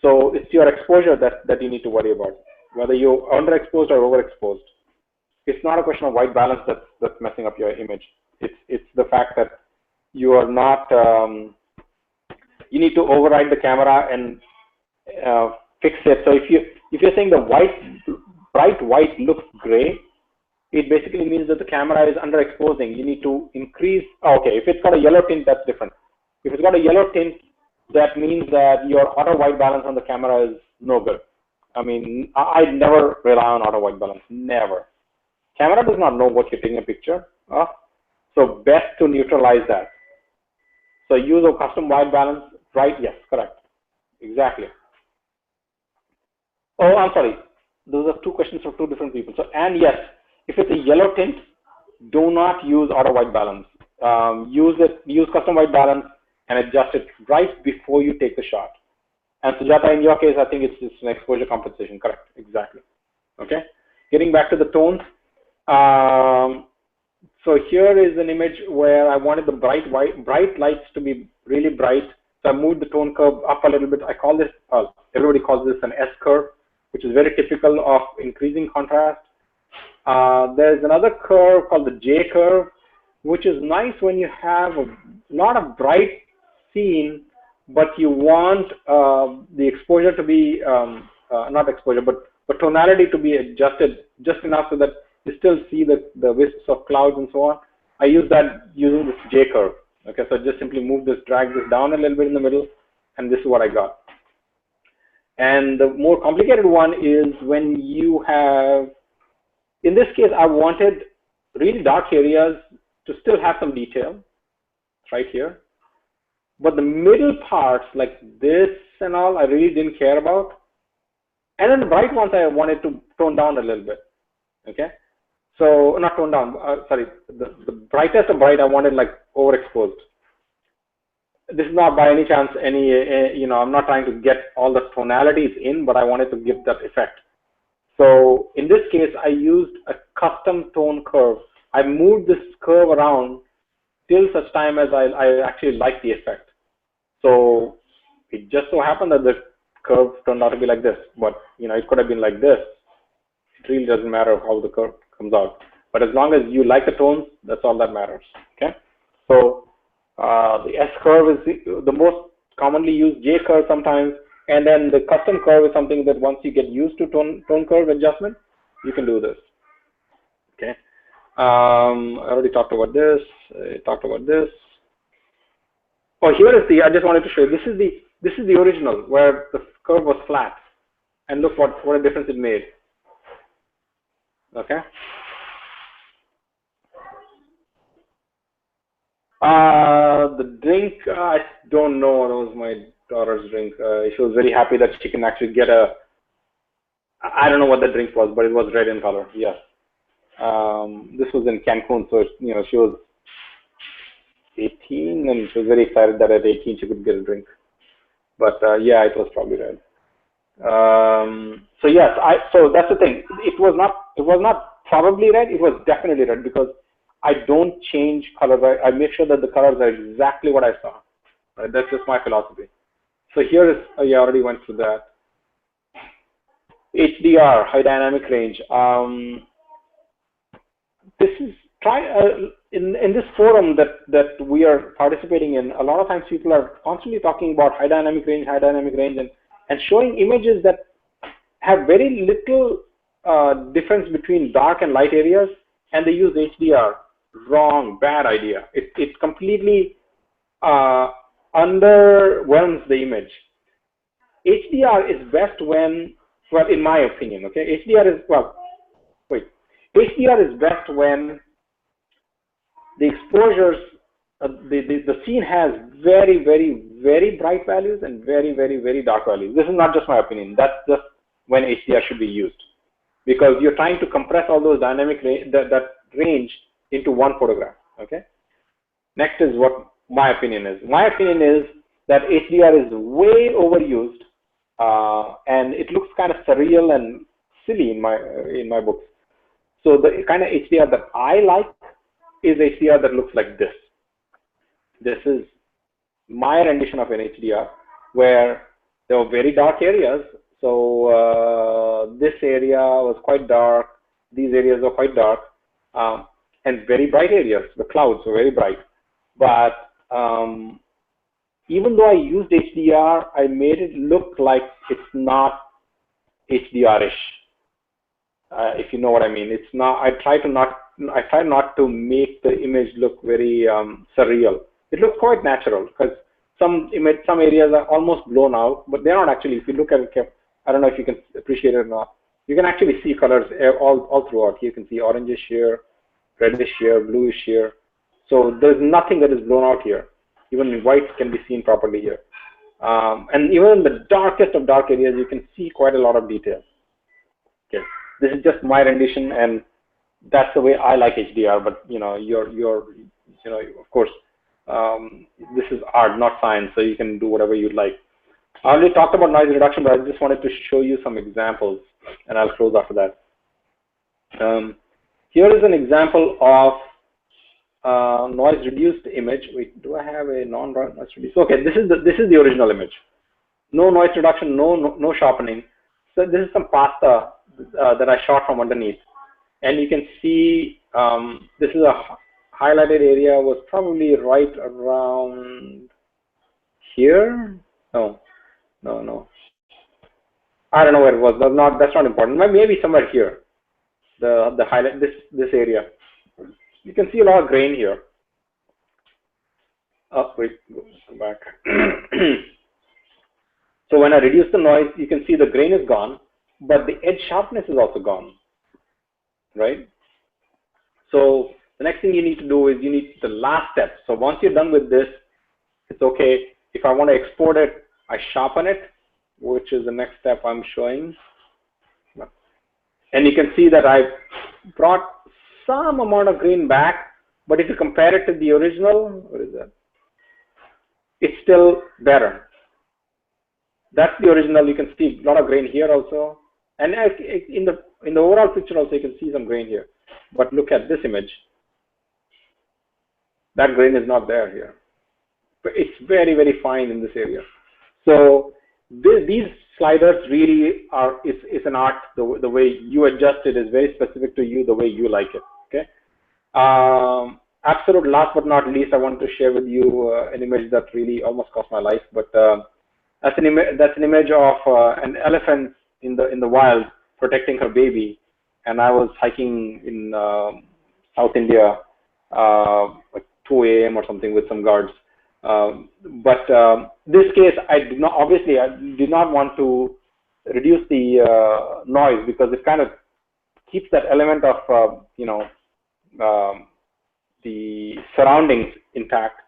So it's your exposure that you need to worry about, whether you're underexposed or overexposed. It's not a question of white balance that's messing up your image. It's the fact that you are not. You need to override the camera and fix it. So if you're saying the bright white looks gray, it basically means that the camera is underexposing. You need to increase. Okay, if it's got a yellow tint, that's different. If it's got a yellow tint, that means that your auto white balance on the camera is no good. I never rely on auto white balance. Never. Camera does not know what you're taking a picture of, so best to neutralize that. So use a custom white balance, right? Yes, correct. Exactly. Oh, I'm sorry. Those are two questions from two different people. So, and yes, if it's a yellow tint, do not use auto white balance. Use custom white balance and adjust it right before you take the shot. And Sujata, in your case, I think it's an exposure compensation. Correct. Exactly. Okay. Getting back to the tones. So here is an image where I wanted the bright lights to be really bright. So I moved the tone curve up a little bit. I call this, everybody calls this an S curve, which is very typical of increasing contrast. There's another curve called the J curve, which is nice when you have a lot of bright scene, but you want the exposure to be, not exposure, but tonality to be adjusted just enough so that you still see the wisps of clouds and so on. I use that using this J curve. Okay, so just simply drag this down a little bit in the middle, and this is what I got. And the more complicated one is when you have, in this case, I wanted really dark areas to still have some detail, right here. But the middle parts, like this and all, I really didn't care about. And then the bright ones, I wanted to tone down a little bit. Okay, so not tone down. Sorry, the brightest of bright, I wanted like overexposed. this is not by any chance any, I'm not trying to get all the tonalities in, but I wanted to give that effect. So in this case, I used a custom tone curve. I moved this curve around till such time as I actually like the effect. So it just so happened that the curve turned out to be like this, but it could have been like this. It really doesn't matter how the curve comes out. But as long as you like the tones, that's all that matters. Okay. So the S curve is the most commonly used, J curve sometimes, and then the custom curve is something that once you get used to tone curve adjustment, you can do this. Okay. I already talked about this. I talked about this. Oh, here is I just wanted to show you. This is the original where the curve was flat, and look what a difference it made. Okay. The drink, I don't know. That was my daughter's drink. She was very happy that she can actually get I don't know what the drink was, but it was red in color. Yes. This was in Cancun, so she was 18, and she was very excited that at 18 she could get a drink. But yeah, it was probably red. So yes, so that's the thing. It was not probably red. It was definitely red because I don't change colors. I make sure that the colors are exactly what I saw. Right? That's just my philosophy. So here is, I already went through that. HDR, high dynamic range. This is in this forum that we are participating in. A lot of times people are constantly talking about high dynamic range, and showing images that have very little difference between dark and light areas, and they use HDR. Wrong, bad idea. It completely underwhelms the image. HDR is best when, well, in my opinion, okay, HDR is best when the exposures, the scene has very, very, very bright values and very, very, very dark values. This is not just my opinion. That's just when HDR should be used, because you're trying to compress all those dynamic that range into one photograph. Okay. Next is what my opinion is. My opinion is that HDR is way overused, and it looks kind of surreal and silly in my books. So the kind of HDR that I like is HDR that looks like this. This is my rendition of an HDR where there were very dark areas. So this area was quite dark. These areas were quite dark, and very bright areas. The clouds were very bright. But even though I used HDR, I made it look like it's not HDR-ish. If you know what I mean. It's not. I try not to make the image look very surreal. It looks quite natural because some areas are almost blown out, but they're not actually. If you look at it, I don't know if you can appreciate it or not. You can actually see colors all throughout. You can see orangish here, reddish here, bluish here. So there's nothing that is blown out here. Even white can be seen properly here. And even in the darkest of dark areas, you can see quite a lot of detail. Okay. This is just my rendition, and that's the way I like HDR. But of course, this is art, not science, so you can do whatever you like. I already talked about noise reduction, but I just wanted to show you some examples, and I'll close after that. Here is an example of noise reduced image. Wait, do I have a non-noise reduced? Okay, this is the original image. No noise reduction, no sharpening. So this is some pasta that I shot from underneath, and you can see this is a highlighted area was probably right around here. No. I don't know where it was. That's not important. Maybe somewhere here. The highlight this area. You can see a lot of grain here. Oh wait, go back. So when I reduce the noise, you can see the grain is gone, but the edge sharpness is also gone, right? So the next thing you need to do is you need the last step. So once you're done with this, it's okay. If I want to export it, I sharpen it, which is the next step I'm showing. And you can see that I've brought some amount of grain back, but if you compare it to the original, what is that? it's still better. That's the original. You can see a lot of grain here also, and in the overall picture also you can see some grain here. But look at this image. That grain is not there here. But it's very, very fine in this area. So these sliders really are, it's an art. The way you adjust it is very specific to you, the way you like it. Okay. Absolute last but not least, I want to share with you an image that really almost cost my life. But that's an image of an elephant in the wild protecting her baby. And I was hiking in South India, like 2 a.m. or something with some guards. This case, I did not want to reduce the noise, because it kind of keeps that element of the surroundings intact.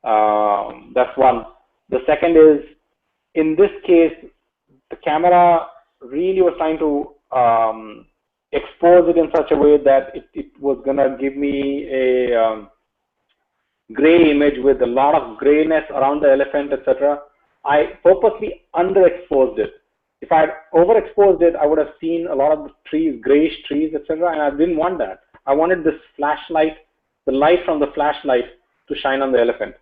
That's one. The second is, in this case, the camera really was trying to expose it in such a way that it was gonna give me a gray image with a lot of grayness around the elephant, etc. I purposely underexposed it. If I had overexposed it, I would have seen a lot of the trees, grayish trees, etc. And I didn't want that. I wanted this flashlight, the light from the flashlight, to shine on the elephant.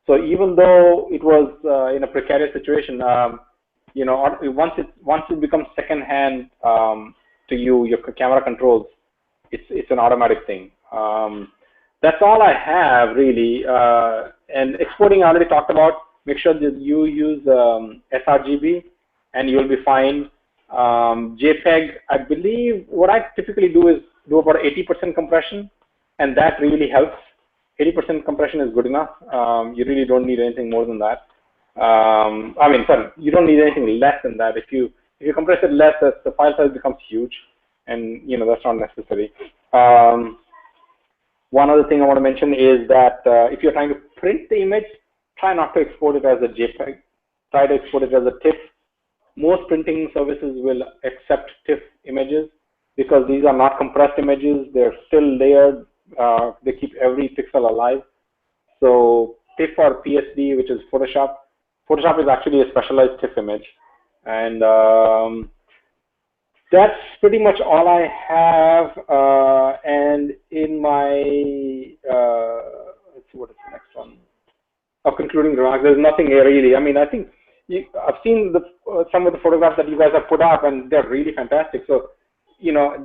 So even though it was in a precarious situation, once it becomes secondhand to you, your camera controls, it's an automatic thing. That's all I have really. And exporting I already talked about. Make sure that you use sRGB and you'll be fine. JPEG, I believe what I typically do is do about 80% compression, and that really helps. 80% compression is good enough. You really don't need anything more than that. You don't need anything less than that. If you compress it less, the file size becomes huge, and that's not necessary. One other thing I want to mention is that if you're trying to print the image, try not to export it as a JPEG. Try to export it as a TIFF. Most printing services will accept TIFF images because these are not compressed images. They're still layered. They keep every pixel alive. So TIFF or PSD, which is Photoshop. Photoshop is actually a specialized TIFF image. And that's pretty much all I have. And in my, let's see, what is the next one? Concluding remarks, there's nothing here really. I mean, I think I've seen some of the photographs that you guys have put up, and they're really fantastic. So,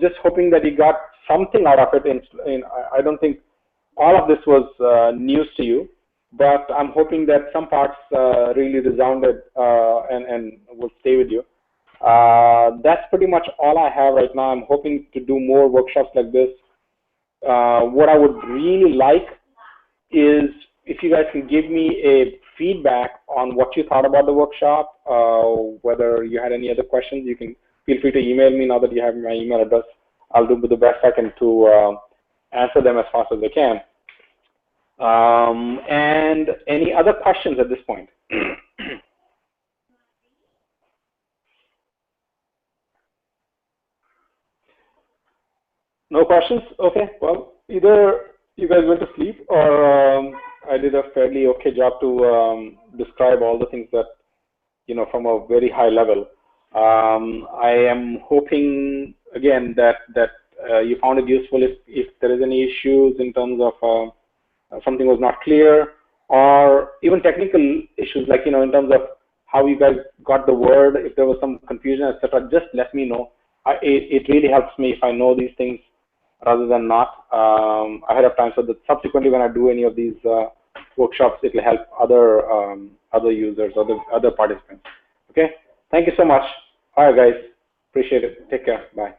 just hoping that you got something out of it. I don't think all of this was news to you, but I'm hoping that some parts really resounded and will stay with you. That's pretty much all I have right now. I'm hoping to do more workshops like this. What I would really like is if you guys can give me a feedback on what you thought about the workshop, whether you had any other questions, you can feel free to email me now that you have my email address. I'll do the best I can to answer them as fast as I can. And any other questions at this point? No questions? Okay, well, either you guys went to sleep or I did a fairly okay job to describe all the things that, from a very high level. I am hoping, again, that you found it useful. If there is any issues in terms of something was not clear, or even technical issues, like, in terms of how you guys got the word, if there was some confusion, etc., just let me know. It really helps me if I know these things rather than not ahead of time, so that subsequently when I do any of these workshops, it will help other users, other participants. Okay, thank you so much. All right, guys, appreciate it. Take care. Bye.